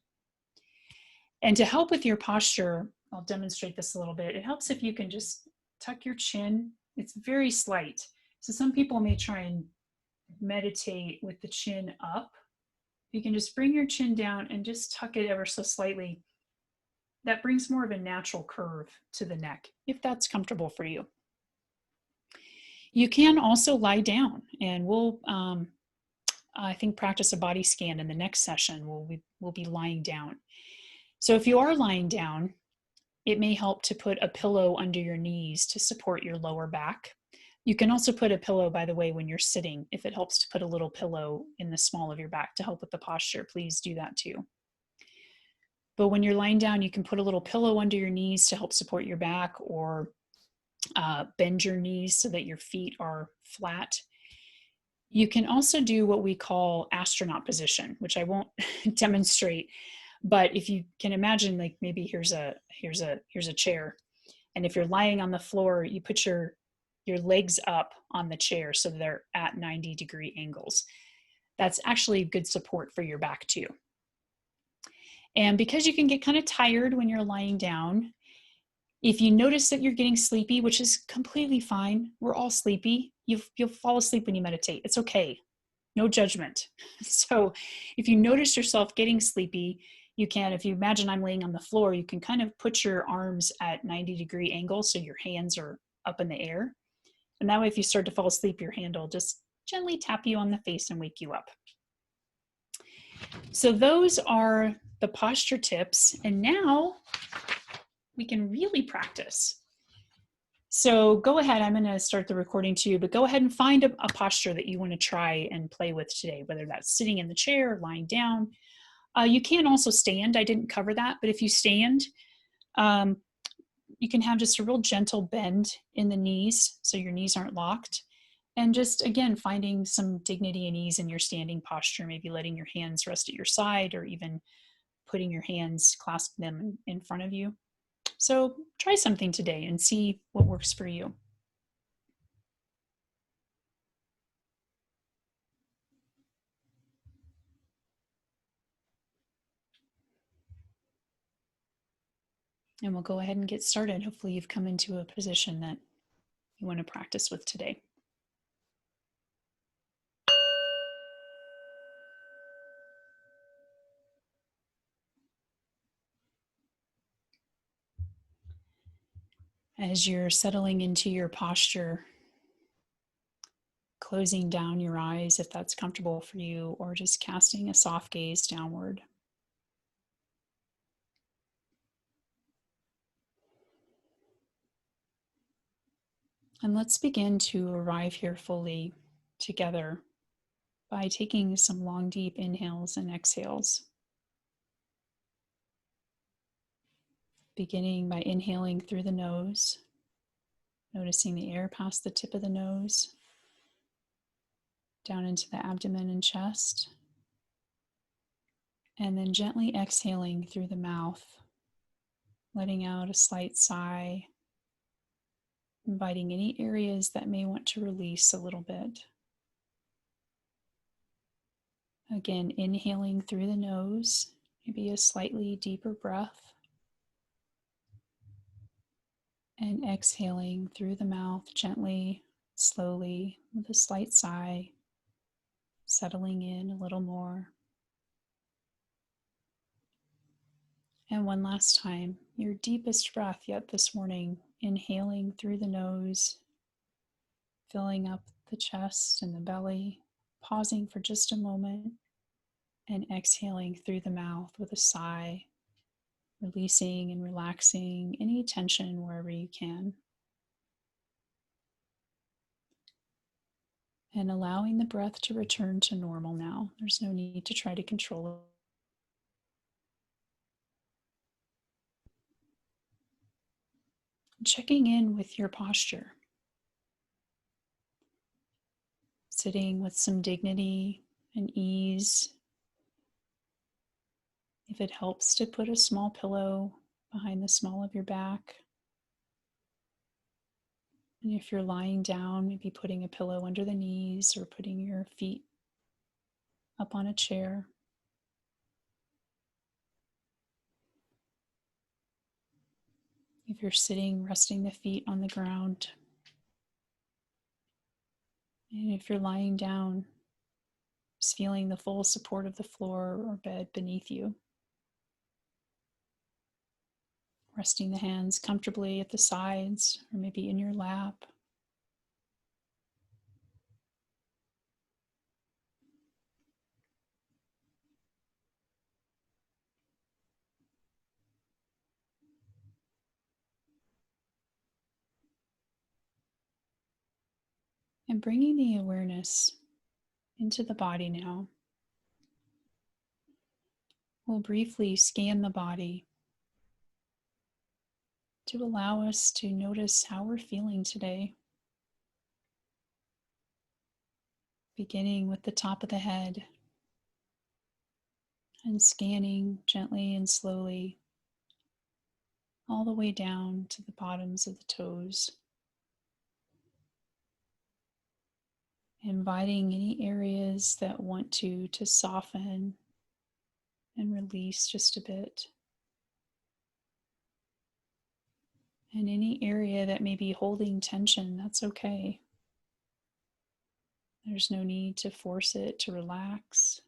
And to help with your posture, I'll demonstrate this a little bit. It helps if you can just tuck your chin. It's very slight. So some people may try and meditate with the chin up. You can just bring your chin down and just tuck it ever so slightly. That brings more of a natural curve to the neck, if that's comfortable for you. You can also lie down, and we'll, I think, practice a body scan in the next session. We'll be lying down. So if you are lying down, it may help to put a pillow under your knees to support your lower back. You can also put a pillow, by the way, when you're sitting. If it helps to put a little pillow in the small of your back to help with the posture, please do that too. But when you're lying down, you can put a little pillow under your knees to help support your back, or bend your knees so that your feet are flat. You can also do what we call astronaut position, which I won't demonstrate. But if you can imagine, like maybe here's a chair, and if you're lying on the floor, you put your legs up on the chair so they're at 90-degree angles. That's actually good support for your back too. And because you can get kind of tired when you're lying down, if you notice that you're getting sleepy, which is completely fine, we're all sleepy. You'll fall asleep when you meditate. It's okay. No judgment. So if you notice yourself getting sleepy, you can, if you imagine I'm laying on the floor, you can kind of put your arms at 90-degree angle so your hands are up in the air. And that way, if you start to fall asleep, your hand will just gently tap you on the face and wake you up. So those are the posture tips. And now we can really practice. So go ahead, I'm going to start the recording too, but go ahead and find a posture that you want to try and play with today, whether that's sitting in the chair, lying down. You can also stand. I didn't cover that, but if you stand, you can have just a real gentle bend in the knees so your knees aren't locked. And just, again, finding some dignity and ease in your standing posture, maybe letting your hands rest at your side or even putting your hands, clasp them in front of you. So try something today and see what works for you. And we'll go ahead and get started. Hopefully you've come into a position that you want to practice with today. As you're settling into your posture, closing down your eyes if that's comfortable for you, or just casting a soft gaze downward. And let's begin to arrive here fully together by taking some long, deep inhales and exhales. Beginning by inhaling through the nose, noticing the air past the tip of the nose, down into the abdomen and chest, and then gently exhaling through the mouth, letting out a slight sigh, inviting any areas that may want to release a little bit. Again, inhaling through the nose, maybe a slightly deeper breath, and exhaling through the mouth gently, slowly, with a slight sigh, settling in a little more. And one last time, your deepest breath yet this morning, inhaling through the nose, filling up the chest and the belly, pausing for just a moment, and exhaling through the mouth with a sigh, releasing and relaxing any tension wherever you can. And allowing the breath to return to normal now. There's no need to try to control it. Checking in with your posture, sitting with some dignity and ease. If it helps to put a small pillow behind the small of your back, and if you're lying down, maybe putting a pillow under the knees or putting your feet up on a chair. If you're sitting, resting the feet on the ground. And if you're lying down, just feeling the full support of the floor or bed beneath you. Resting the hands comfortably at the sides or maybe in your lap. And bringing the awareness into the body now. We'll briefly scan the body to allow us to notice how we're feeling today. Beginning with the top of the head and scanning gently and slowly all the way down to the bottoms of the toes. Inviting any areas that want to soften and release just a bit. And any area that may be holding tension, that's okay. There's no need to force it to relax.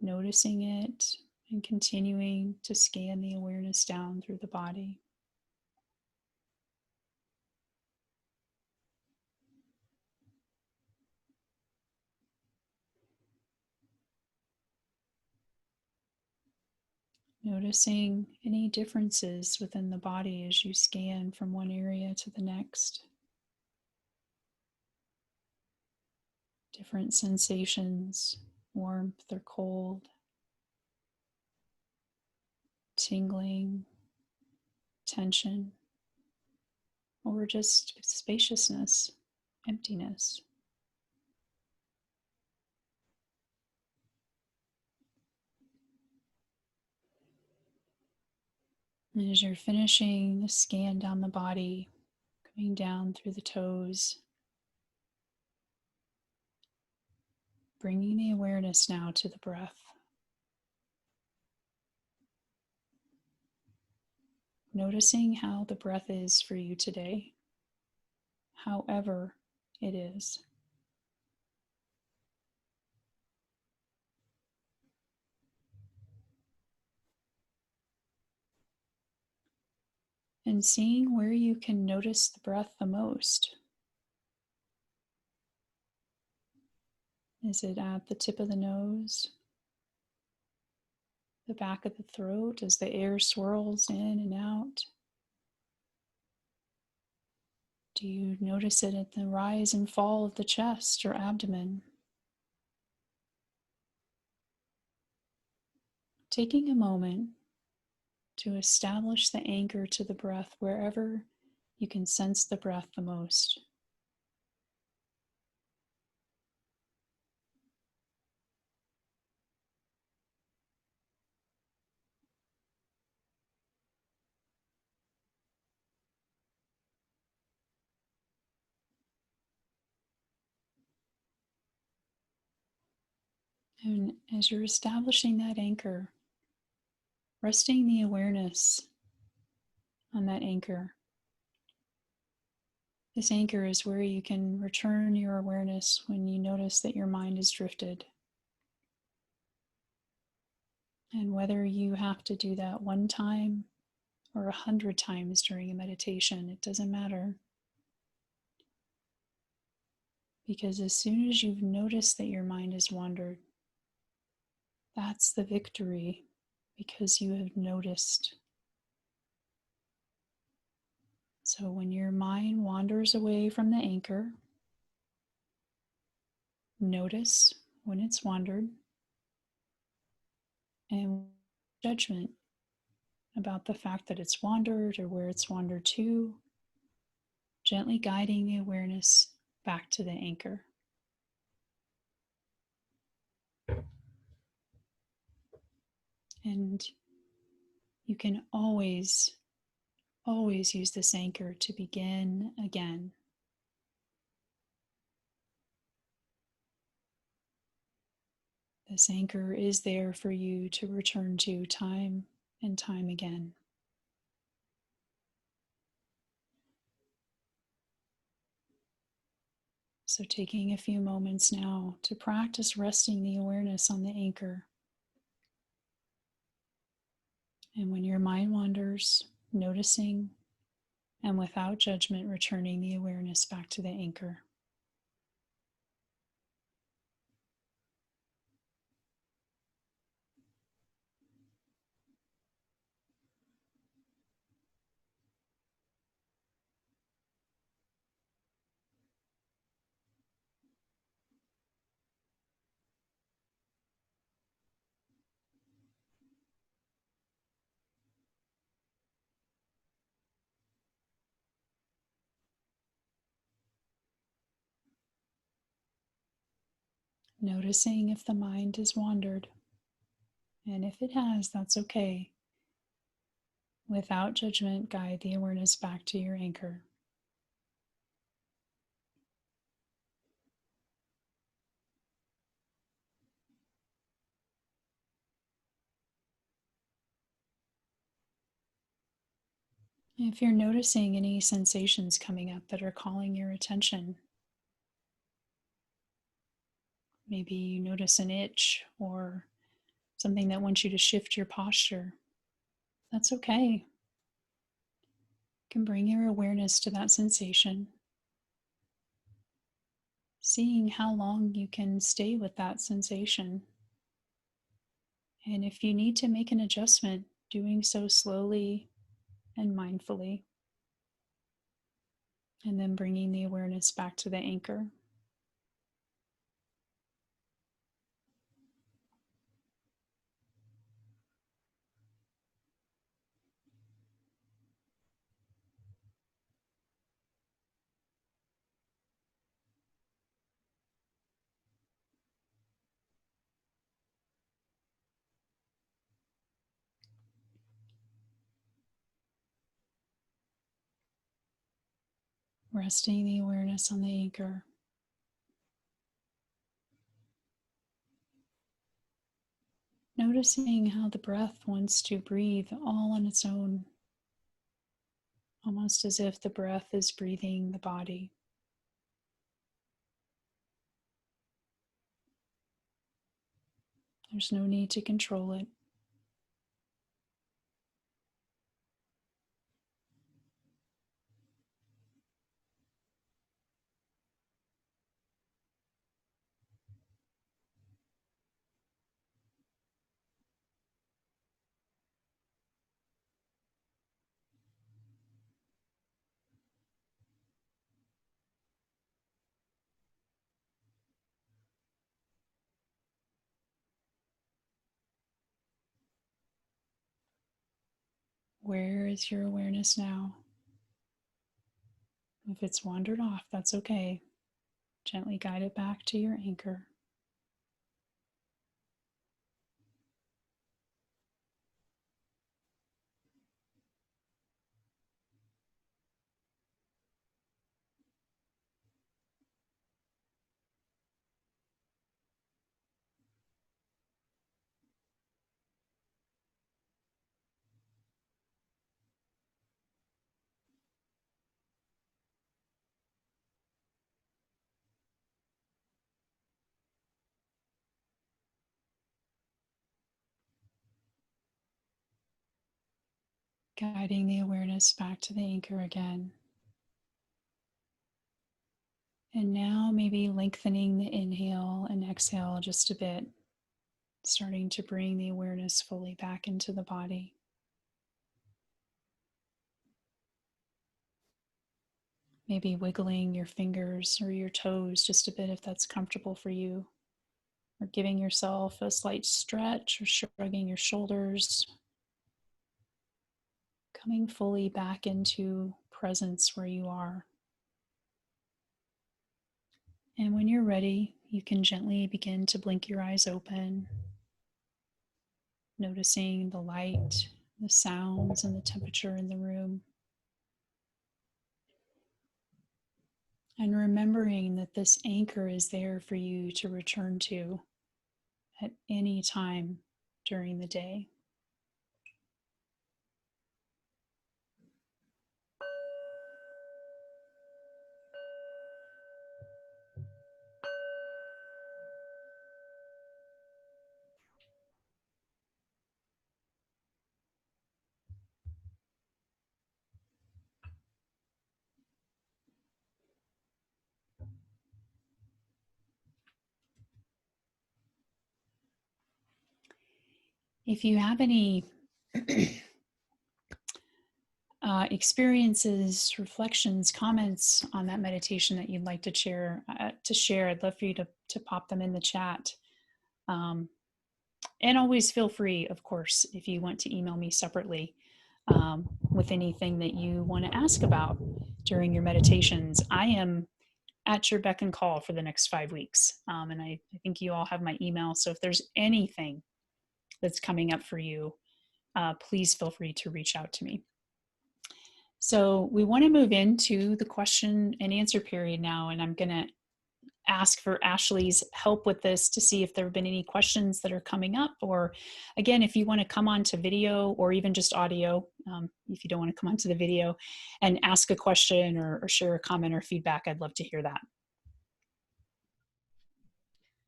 Noticing it and continuing to scan the awareness down through the body. Noticing any differences within the body as you scan from one area to the next. Different sensations, warmth or cold, tingling, tension, or just spaciousness, emptiness. And as you're finishing the scan down the body, coming down through the toes, bringing the awareness now to the breath. Noticing how the breath is for you today, however it is. And seeing where you can notice the breath the most. Is it at the tip of the nose? The back of the throat as the air swirls in and out? Do you notice it at the rise and fall of the chest or abdomen? Taking a moment to establish the anchor to the breath wherever you can sense the breath the most. And as you're establishing that anchor, resting the awareness on that anchor. This anchor is where you can return your awareness when you notice that your mind is drifted. And whether you have to do that one time or 100 times during a meditation, it doesn't matter. Because as soon as you've noticed that your mind has wandered, that's the victory, because you have noticed. So when your mind wanders away from the anchor, notice when it's wandered and judgment. about the fact that it's wandered or where it's wandered to, gently guiding the awareness back to the anchor. And you can always use this anchor to begin again. This anchor is there for you to return to time and time again. So, taking a few moments now to practice resting the awareness on the anchor. And when your mind wanders, noticing and without judgment, returning the awareness back to the anchor. Noticing if the mind has wandered. And if it has, that's okay. Without judgment, guide the awareness back to your anchor. If you're noticing any sensations coming up that are calling your attention, maybe you notice an itch or something that wants you to shift your posture, that's okay. You can bring your awareness to that sensation, seeing how long you can stay with that sensation. And if you need to make an adjustment, doing so slowly and mindfully, and then bringing the awareness back to the anchor. Resting the awareness on the anchor. Noticing how the breath wants to breathe all on its own, almost as if the breath is breathing the body. There's no need to control it. Where is your awareness now? If it's wandered off, that's okay. Gently guide it back to your anchor. Guiding the awareness back to the anchor again. And now maybe lengthening the inhale and exhale just a bit, starting to bring the awareness fully back into the body. Maybe wiggling your fingers or your toes just a bit if that's comfortable for you, or giving yourself a slight stretch or shrugging your shoulders. coming fully back into presence where you are. And when you're ready, you can gently begin to blink your eyes open, noticing the light, the sounds, and the temperature in the room. And remembering that this anchor is there for you to return to at any time during the day. If you have any experiences, reflections, comments on that meditation that you'd like to share, I'd love for you to pop them in the chat. And always feel free, of course, if you want to email me separately with anything that you want to ask about during your meditations. I am at your beck and call for the next 5 weeks. And I think you all have my email. So if there's anything that's coming up for you, please feel free to reach out to me. So we want to move into the question and answer period now, and I'm going to ask for Ashley's help with this to see if there have been any questions that are coming up, or again, if you want to come on to video or even just audio, if you don't want to come onto the video and ask a question or share a comment or feedback, I'd love to hear that.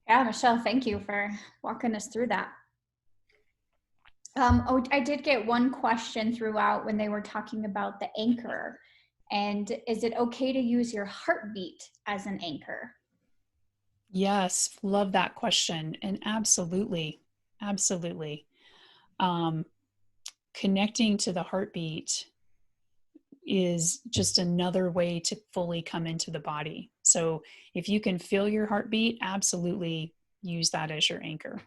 Yeah, Michelle, thank you for walking us through that. I did get one question throughout when they were talking about the anchor. And is it okay to use your heartbeat as an anchor? Yes, love that question. And absolutely. Connecting to the heartbeat is just another way to fully come into the body. So if you can feel your heartbeat, absolutely use that as your anchor.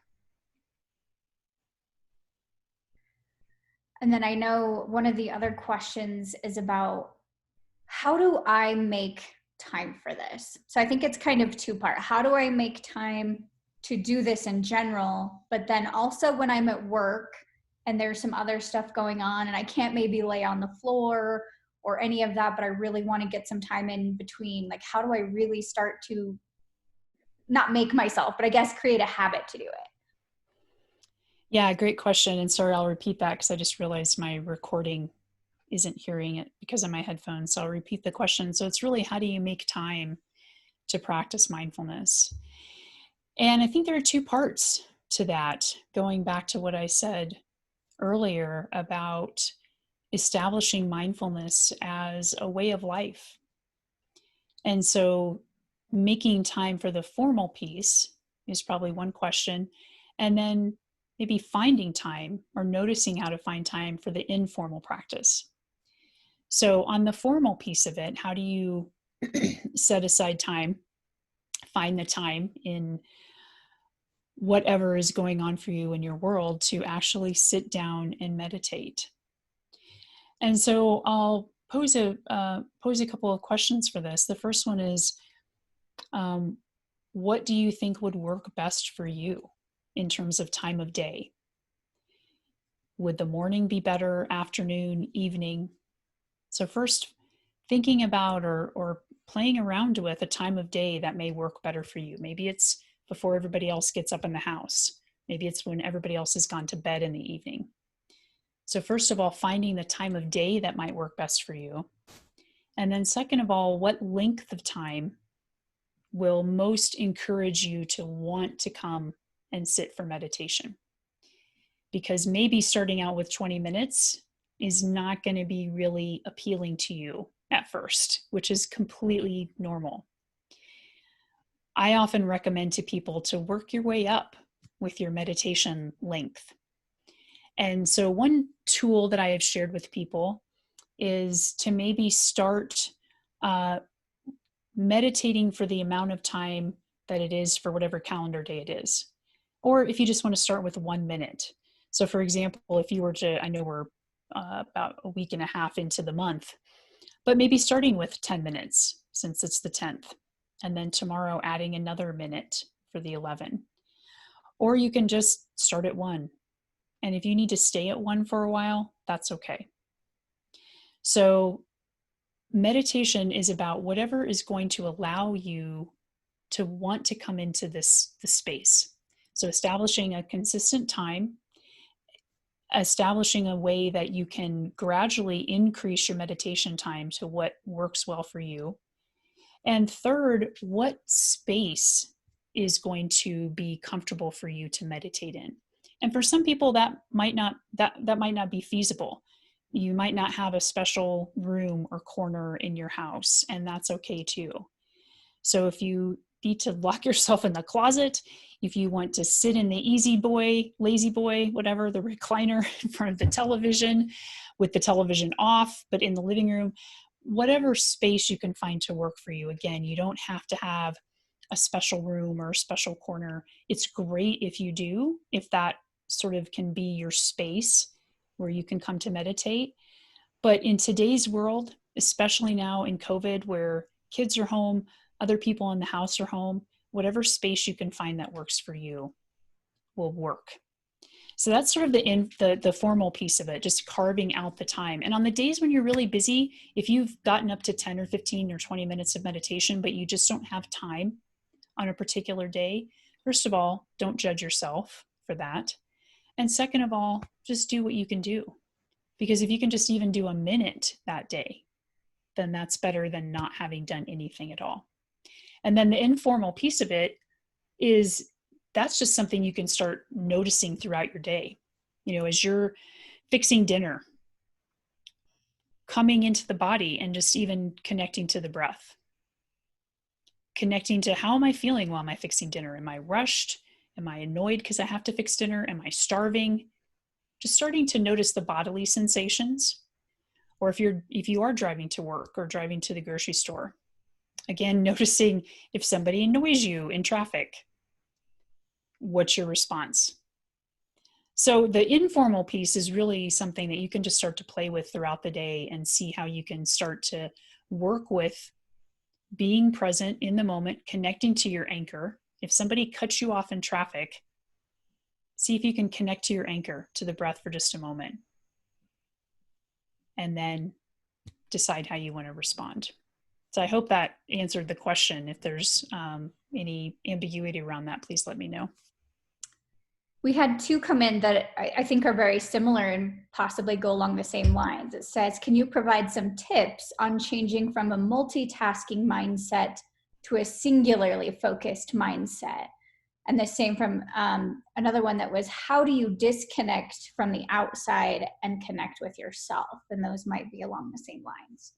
And then I know one of the other questions is about how do I make time for this? So I think it's kind of two-part. How do I make time to do this in general? But then also when I'm at work and there's some other stuff going on and I can't maybe lay on the floor or any of that, but I really want to get some time in between, like how do I really start to not make myself, but I guess create a habit to do it? Yeah, great question. And sorry, I'll repeat that because I just realized my recording isn't hearing it because of my headphones. So I'll repeat the question. So it's really, how do you make time to practice mindfulness? And I think there are two parts to that, going back to what I said earlier about establishing mindfulness as a way of life. And so making time for the formal piece is probably one question. And then maybe finding time or noticing how to find time for the informal practice. So on the formal piece of it, how do you set aside time, find the time in whatever is going on for you in your world to actually sit down and meditate? And so I'll pose a couple of questions for this. The first one is, what do you think would work best for you in terms of time of day? Would the morning be better, afternoon, evening? So first, thinking about or playing around with a time of day that may work better for you. Maybe it's before everybody else gets up in the house. Maybe it's when everybody else has gone to bed in the evening. So first of all, finding the time of day that might work best for you. And then second of all, what length of time will most encourage you to want to come and sit for meditation? Because maybe starting out with 20 minutes is not going to be really appealing to you at first, which is completely normal. I often recommend to people to work your way up with your meditation length. And so one tool that I have shared with people is to maybe start meditating for the amount of time that it is for whatever calendar day it is. Or if you just want to start with 1 minute. So for example, if you were to, I know we're about a week and a half into the month. But maybe starting with 10 minutes since it's the 10th, and then tomorrow adding another minute for the 11. Or you can just start at 1. And if you need to stay at 1 for a while, that's okay. So meditation is about whatever is going to allow you to want to come into the space. So establishing a consistent time, establishing a way that you can gradually increase your meditation time to what works well for you. And third, what space is going to be comfortable for you to meditate in. And for some people that might not be feasible. You might not have a special room or corner in your house, and that's okay too. So if you need to lock yourself in the closet, if you want to sit in the easy boy, lazy boy, whatever, the recliner in front of the television with the television off, but in the living room, whatever space you can find to work for you. Again, you don't have to have a special room or a special corner. It's great if you do, if that sort of can be your space where you can come to meditate. But in today's world, especially now in COVID, where kids are home, other people in the house are home, whatever space you can find that works for you will work. So that's sort of the formal piece of it, just carving out the time. And on the days when you're really busy, if you've gotten up to 10 or 15 or 20 minutes of meditation, but you just don't have time on a particular day, first of all, don't judge yourself for that. And second of all, just do what you can do. Because if you can just even do a minute that day, then that's better than not having done anything at all. And then the informal piece of it is that's just something you can start noticing throughout your day. You know, as you're fixing dinner, coming into the body and just even connecting to the breath. Connecting to how am I feeling while I'm fixing dinner? Am I rushed? Am I annoyed because I have to fix dinner? Am I starving? Just starting to notice the bodily sensations. Or if you are driving to work or driving to the grocery store, again, noticing if somebody annoys you in traffic, what's your response? So the informal piece is really something that you can just start to play with throughout the day and see how you can start to work with being present in the moment, connecting to your anchor. If somebody cuts you off in traffic, see if you can connect to your anchor, to the breath for just a moment. And then decide how you want to respond. So I hope that answered the question. If there's any ambiguity around that, please let me know. We had 2 come in that I think are very similar and possibly go along the same lines. It says, can you provide some tips on changing from a multitasking mindset to a singularly focused mindset? And the same from another one that was, how do you disconnect from the outside and connect with yourself? And those might be along the same lines.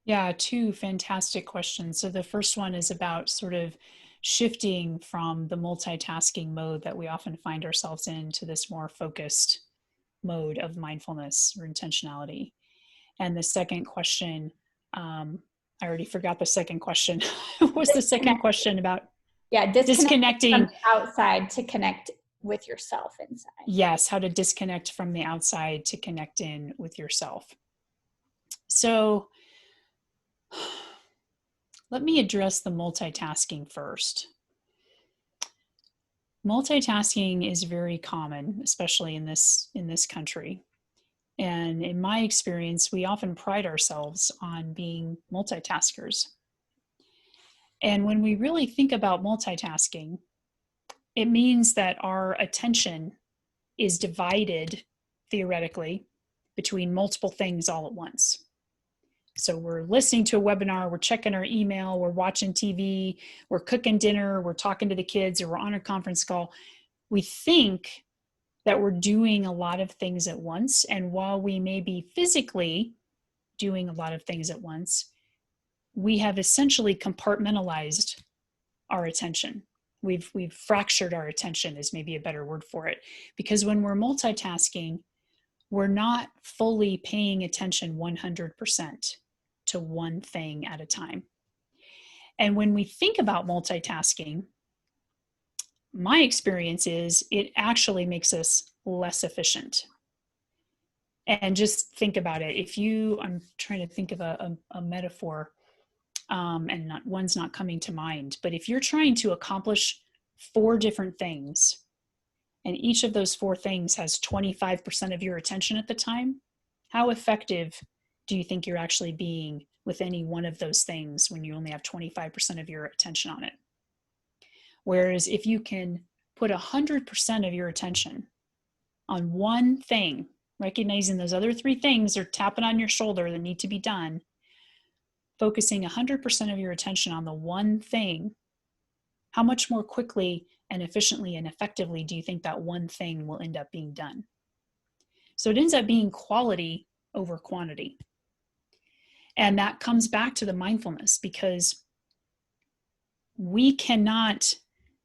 Yeah, 2 fantastic questions. So the first one is about sort of shifting from the multitasking mode that we often find ourselves in to this more focused mode of mindfulness or intentionality. And the second question, I already forgot the second question. What was the second question about? Yeah, disconnecting from the outside to connect with yourself inside. Yes, how to disconnect from the outside to connect in with yourself. So let me address the multitasking first. Multitasking is very common, especially in this country. And in my experience, we often pride ourselves on being multitaskers. And when we really think about multitasking, it means that our attention is divided, theoretically, between multiple things all at once. So we're listening to a webinar, we're checking our email, we're watching TV, we're cooking dinner, we're talking to the kids, or we're on a conference call. We think that we're doing a lot of things at once. And while we may be physically doing a lot of things at once, we have essentially compartmentalized our attention. We've fractured our attention is maybe a better word for it. Because when we're multitasking, we're not fully paying attention 100% to one thing at a time. And when we think about multitasking, my experience is it actually makes us less efficient. And just think about it. If you, I'm trying to think of a metaphor, and one's not coming to mind, but if you're trying to accomplish 4 different things, and each of those 4 things has 25% of your attention at the time, how effective do you think you're actually being with any one of those things when you only have 25% of your attention on it? Whereas if you can put 100% of your attention on one thing, recognizing those other 3 things are tapping on your shoulder that need to be done, focusing 100% of your attention on the one thing, how much more quickly and efficiently and effectively do you think that one thing will end up being done? So it ends up being quality over quantity. And that comes back to the mindfulness, because we cannot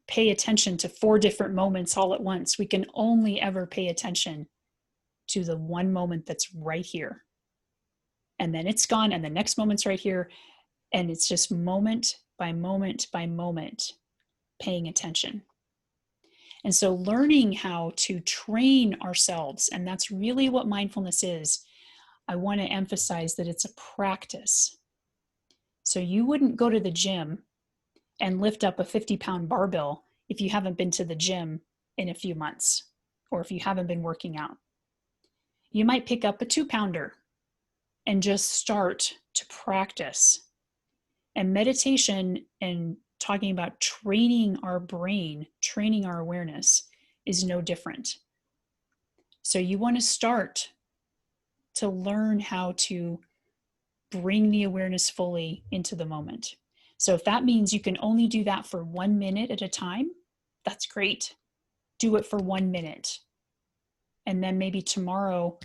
pay attention to 4 different moments all at once. We can only ever pay attention to the one moment that's right here. And then it's gone, and the next moment's right here. And it's just moment by moment by moment paying attention. And so learning how to train ourselves, and that's really what mindfulness is. I want to emphasize that it's a practice. So you wouldn't go to the gym and lift up a 50-pound barbell if you haven't been to the gym in a few months, or if you haven't been working out. You might pick up a 2-pounder and just start to practice. And meditation and talking about training our brain, training our awareness is no different. So you want to start to learn how to bring the awareness fully into the moment. So if that means you can only do that for 1 minute at a time, that's great. Do it for 1 minute. And then maybe tomorrow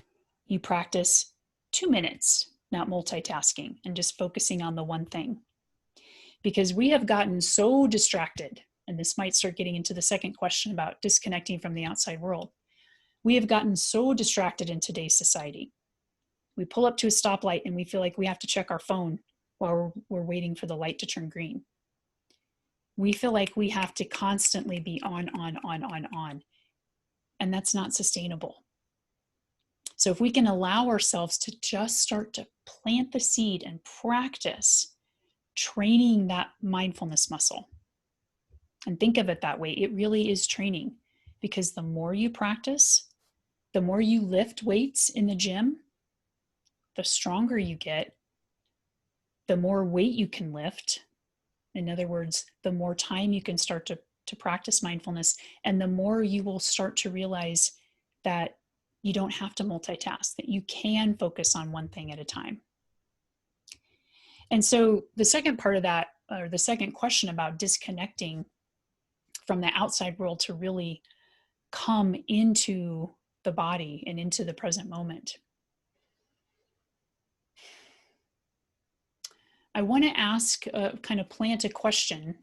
you practice 2 minutes, not multitasking, and just focusing on the one thing. Because we have gotten so distracted, and this might start getting into the second question about disconnecting from the outside world. We have gotten so distracted in today's society. We pull up to a stoplight and we feel like we have to check our phone while we're waiting for the light to turn green. We feel like we have to constantly be on. And that's not sustainable. So if we can allow ourselves to just start to plant the seed and practice training that mindfulness muscle, and think of it that way, it really is training, because the more you practice, the more you lift weights in the gym, the stronger you get, the more weight you can lift. In other words, the more time you can start to practice mindfulness, and the more you will start to realize that you don't have to multitask, that you can focus on one thing at a time. And so the second part of that, or the second question about disconnecting from the outside world to really come into the body and into the present moment. I want to ask, kind of plant a question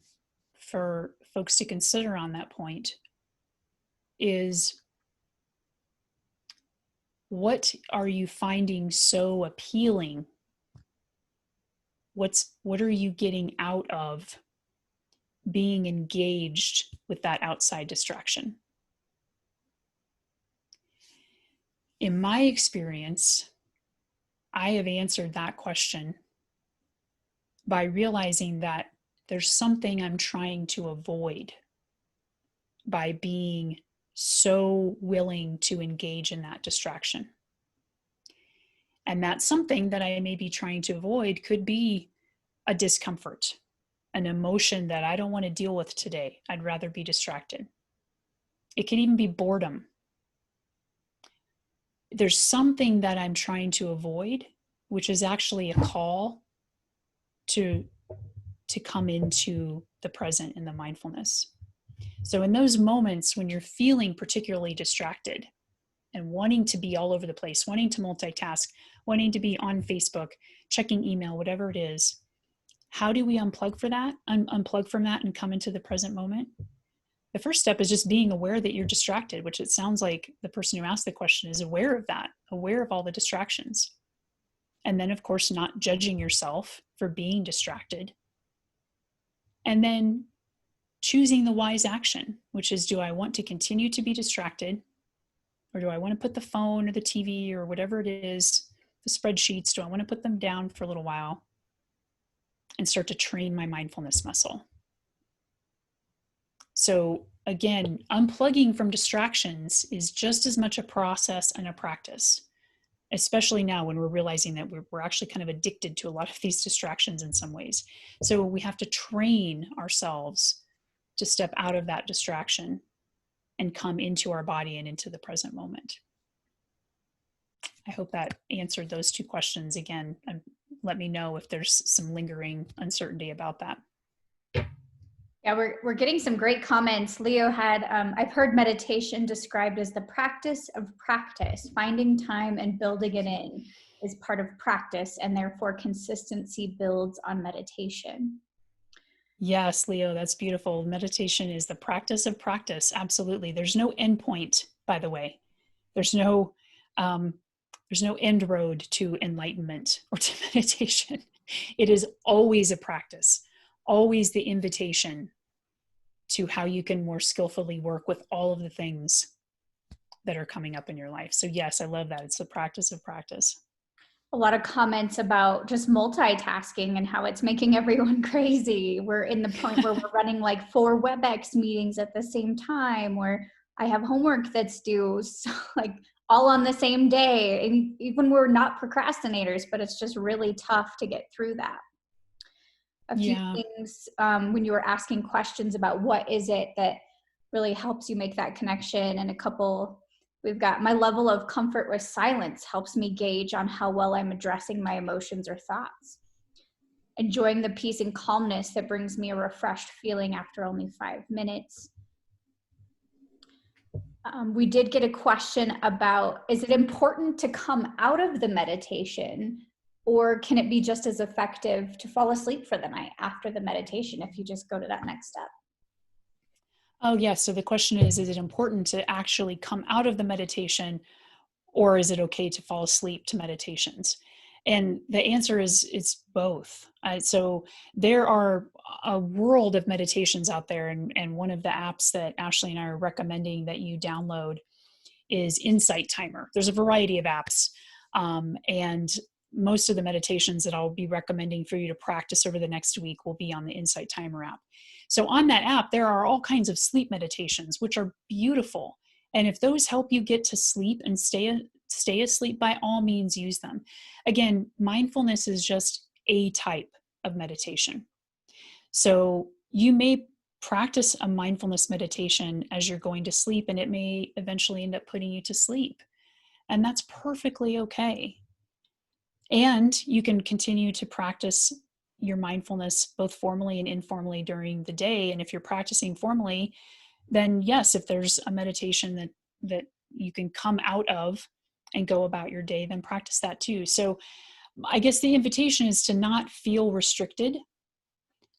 for folks to consider on that point is, what are you finding so appealing? What are you getting out of being engaged with that outside distraction? In my experience, I have answered that question by realizing that there's something I'm trying to avoid by being so willing to engage in that distraction. And that's something that I may be trying to avoid could be a discomfort, an emotion that I don't want to deal with today. I'd rather be distracted. It could even be boredom. There's something that I'm trying to avoid, which is actually a call to come into the present in the mindfulness. So in those moments when you're feeling particularly distracted and wanting to be all over the place, wanting to multitask, wanting to be on Facebook, checking email, whatever it is, how do we unplug from that and come into the present moment? The first step is just being aware that you're distracted, which it sounds like the person who asked the question is aware of that, aware of all the distractions. And then, of course, not judging yourself for being distracted. And then choosing the wise action, which is, do I want to continue to be distracted? Or do I want to put the phone or the TV or whatever it is, the spreadsheets, do I want to put them down for a little while and start to train my mindfulness muscle? So again, unplugging from distractions is just as much a process and a practice, especially now when we're realizing that we're actually kind of addicted to a lot of these distractions in some ways. So we have to train ourselves to step out of that distraction and come into our body and into the present moment. I hope that answered those two questions again. And let me know if there's some lingering uncertainty about that. Yeah, we're getting some great comments. Leo had, I've heard meditation described as the practice of practice. Finding time and building it in is part of practice, and therefore consistency builds on meditation. Yes, Leo, that's beautiful. Meditation is the practice of practice. Absolutely. There's no end point, by the way. There's no end road to enlightenment or to meditation. It is always a practice, always the invitation to how you can more skillfully work with all of the things that are coming up in your life. So yes, I love that. It's the practice of practice. A lot of comments about just multitasking and how it's making everyone crazy. We're in the point where we're running like 4 WebEx meetings at the same time, where I have homework that's due, so like all on the same day. And even we're not procrastinators, but it's just really tough to get through that. A few things when you were asking questions about what is it that really helps you make that connection, and a couple. We've got my level of comfort with silence helps me gauge on how well I'm addressing my emotions or thoughts. Enjoying the peace and calmness that brings me a refreshed feeling after only 5 minutes. We did get a question about, is it important to come out of the meditation, or can it be just as effective to fall asleep for the night after the meditation if you just go to that next step? Oh, yes. So the question is it important to actually come out of the meditation, or is it okay to fall asleep to meditations? And the answer is it's both. So there are a world of meditations out there. And one of the apps that Ashley and I are recommending that you download is Insight Timer. There's a variety of apps. And most of the meditations that I'll be recommending for you to practice over the next week will be on the Insight Timer app. So on that app, there are all kinds of sleep meditations, which are beautiful. And if those help you get to sleep and stay asleep, by all means, use them. Again, mindfulness is just a type of meditation. So you may practice a mindfulness meditation as you're going to sleep, and it may eventually end up putting you to sleep. And that's perfectly okay. And you can continue to practice your mindfulness both formally and informally during the day. And if you're practicing formally, then yes, if there's a meditation that you can come out of and go about your day, then practice that too. So I guess the invitation is to not feel restricted.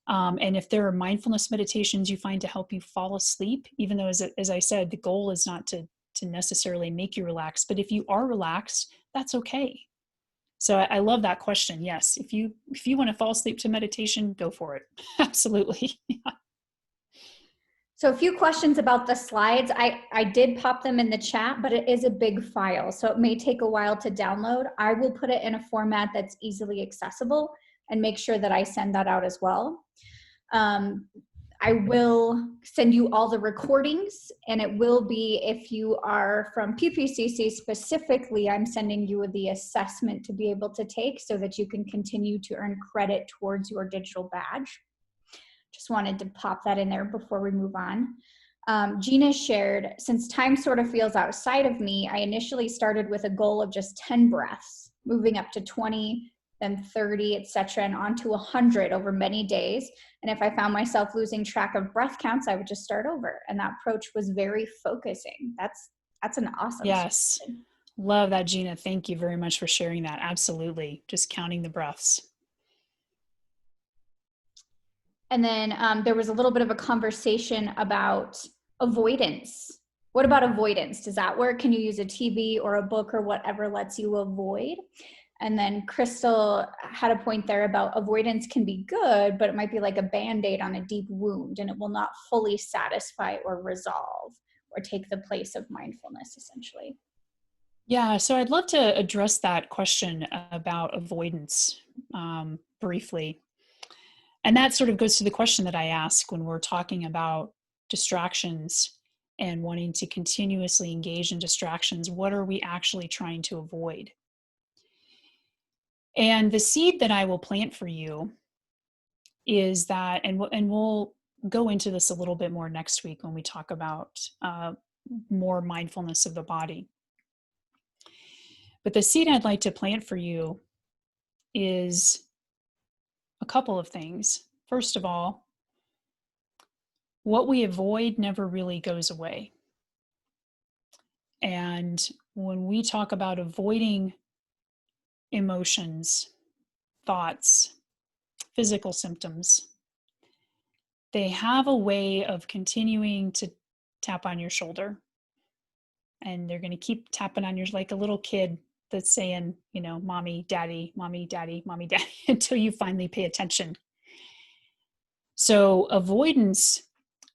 And if there are mindfulness meditations you find to help you fall asleep, even though, as I said, the goal is not to necessarily make you relax, but if you are relaxed, that's okay. So I love that question. Yes, if you want to fall asleep to meditation, go for it. Absolutely. So a few questions about the slides. I did pop them in the chat, but it is a big file, so it may take a while to download. I will put it in a format that's easily accessible and make sure that I send that out as well. I will send you all the recordings, and it will be, if you are from PPCC specifically, I'm sending you the assessment to be able to take so that you can continue to earn credit towards your digital badge. Just wanted to pop that in there before we move on. Gina shared, since time sort of feels outside of me, I initially started with a goal of just 10 breaths, moving up to 20, then 30, etc., and on to 100 over many days. And if I found myself losing track of breath counts, I would just start over. And that approach was very focusing. That's an awesome Yes. solution. Love that, Gina. Thank you very much for sharing that. Absolutely. Just counting the breaths. And then there was a little bit of a conversation about avoidance. What about avoidance? Does that work? Can you use a TV or a book or whatever lets you avoid? And then Crystal had a point there about avoidance can be good, but it might be like a Band-Aid on a deep wound, and it will not fully satisfy or resolve or take the place of mindfulness, essentially. Yeah, so I'd love to address that question about avoidance briefly. And that sort of goes to the question that I ask when we're talking about distractions and wanting to continuously engage in distractions. What are we actually trying to avoid? And the seed that I will plant for you is that, and we'll go into this a little bit more next week when we talk about more mindfulness of the body. But the seed I'd like to plant for you is a couple of things. First of all, what we avoid never really goes away. And when we talk about avoiding emotions, thoughts, physical symptoms, they have a way of continuing to tap on your shoulder. And they're going to keep tapping on yours like a little kid that's saying, you know, mommy, daddy, mommy, daddy, mommy, daddy, until you finally pay attention. So avoidance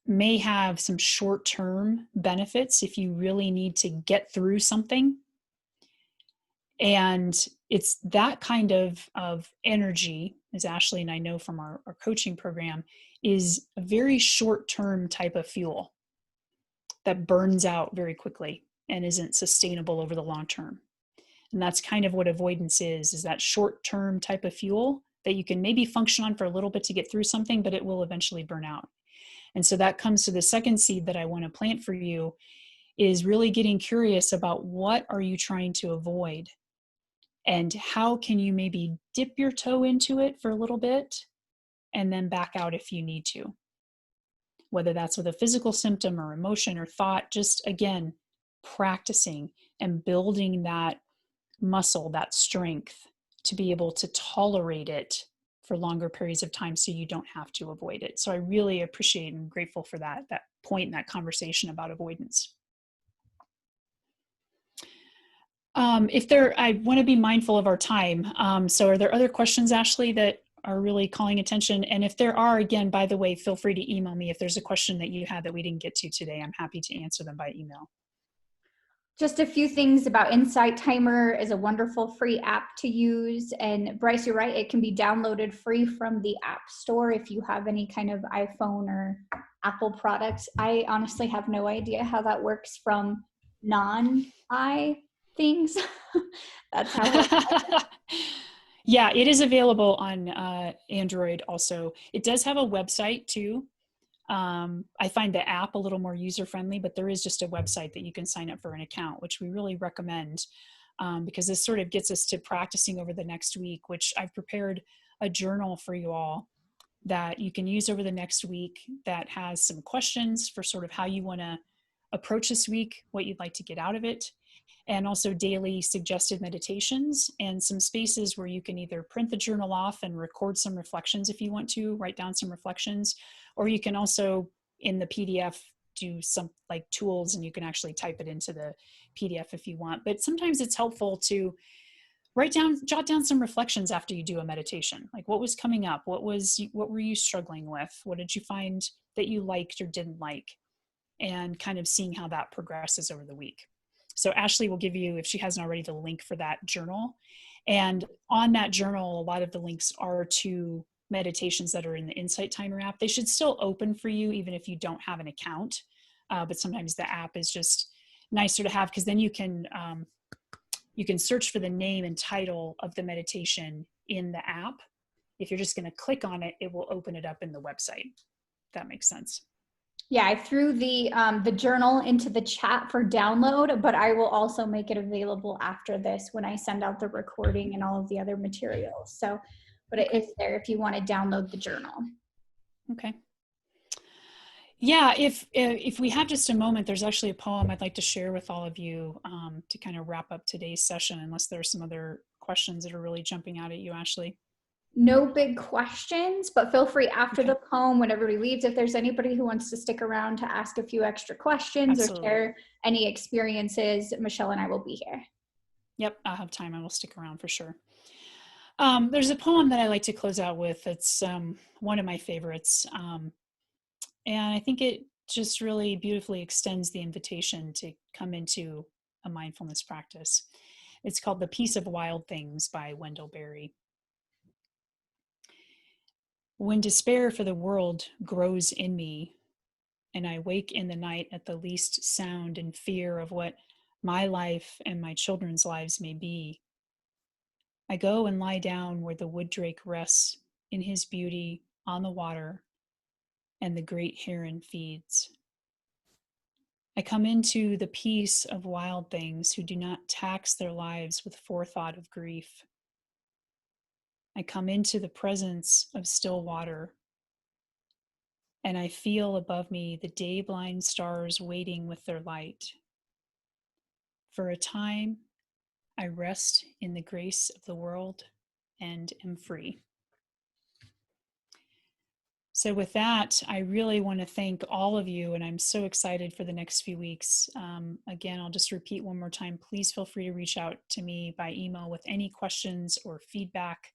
may have some short-term benefits if you really need to get through something. And it's that kind of energy, as Ashley and I know from our coaching program, is a very short-term type of fuel that burns out very quickly and isn't sustainable over the long term. And that's kind of what avoidance is that short-term type of fuel that you can maybe function on for a little bit to get through something, but it will eventually burn out. And so that comes to the second seed that I want to plant for you, is really getting curious about what are you trying to avoid and how can you maybe dip your toe into it for a little bit and then back out if you need to. Whether that's with a physical symptom or emotion or thought, just again, practicing and building that muscle, that strength to be able to tolerate it for longer periods of time so you don't have to avoid it. So I really appreciate and grateful for that point in that conversation about avoidance. I want to be mindful of our time. So are there other questions, Ashley, that are really calling attention? And if there are, again, by the way, feel free to email me if there's a question that you had that we didn't get to today. I'm happy to answer them by email. Just a few things about Insight Timer is a wonderful free app to use. And Bryce, you're right, it can be downloaded free from the App Store if you have any kind of iPhone or Apple products. I honestly have no idea how that works from non-i things. That's how Yeah, it is available on Android also. It does have a website too. I find the app a little more user-friendly, but there is just a website that you can sign up for an account, which we really recommend because this sort of gets us to practicing over the next week, which I've prepared a journal for you all that you can use over the next week that has some questions for sort of how you want to approach this week, what you'd like to get out of it, and also daily suggested meditations and some spaces where you can either print the journal off and record some reflections if you want to, write down some reflections, or you can also in the PDF do some like tools and you can actually type it into the PDF if you want. But sometimes it's helpful to jot down some reflections after you do a meditation. Like what was coming up? What were you struggling with? What did you find that you liked or didn't like? And kind of seeing how that progresses over the week. So Ashley will give you, if she hasn't already, the link for that journal. And on that journal, a lot of the links are to meditations that are in the Insight Timer app. They should still open for you even if you don't have an account. But sometimes the app is just nicer to have because then you can search for the name and title of the meditation in the app. If you're just going to click on it, it will open it up in the website. If that makes sense. Yeah, I threw the journal into the chat for download, but I will also make it available after this when I send out the recording and all of the other materials. So, but it is there if you want to download the journal. Okay. Yeah, if we have just a moment, there's actually a poem I'd like to share with all of you to kind of wrap up today's session, unless there's some other questions that are really jumping out at you, Ashley. No big questions, but feel free after the poem when everybody leaves, if there's anybody who wants to stick around to ask a few extra questions Absolutely. or share any experiences, Michelle and I will be here. Yep, I'll have time. I will stick around for sure. There's a poem that I like to close out with. It's one of my favorites. And I think it just really beautifully extends the invitation to come into a mindfulness practice. It's called The Peace of Wild Things by Wendell Berry. When despair for the world grows in me, and I wake in the night at the least sound and fear of what my life and my children's lives may be, I go and lie down where the wood drake rests in his beauty on the water and the great heron feeds. I come into the peace of wild things who do not tax their lives with forethought of grief. I come into the presence of still water, and I feel above me the day-blind stars waiting with their light. For a time, I rest in the grace of the world and am free. So with that, I really want to thank all of you, and I'm so excited for the next few weeks. Again, I'll just repeat one more time. Please feel free to reach out to me by email with any questions or feedback,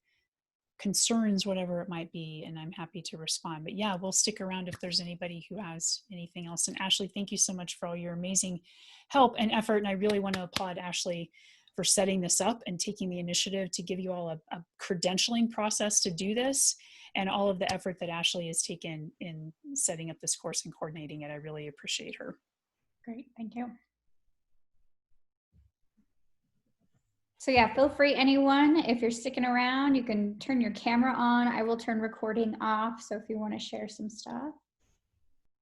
concerns, whatever it might be, and I'm happy to respond. But yeah, we'll stick around if there's anybody who has anything else. And Ashley, thank you so much for all your amazing help and effort. And I really want to applaud Ashley for setting this up and taking the initiative to give you all a credentialing process to do this, and all of the effort that Ashley has taken in setting up this course and coordinating it. I really appreciate her. Great, thank you. So yeah, feel free, anyone, if you're sticking around, you can turn your camera on. I will turn recording off, so if you want to share some stuff.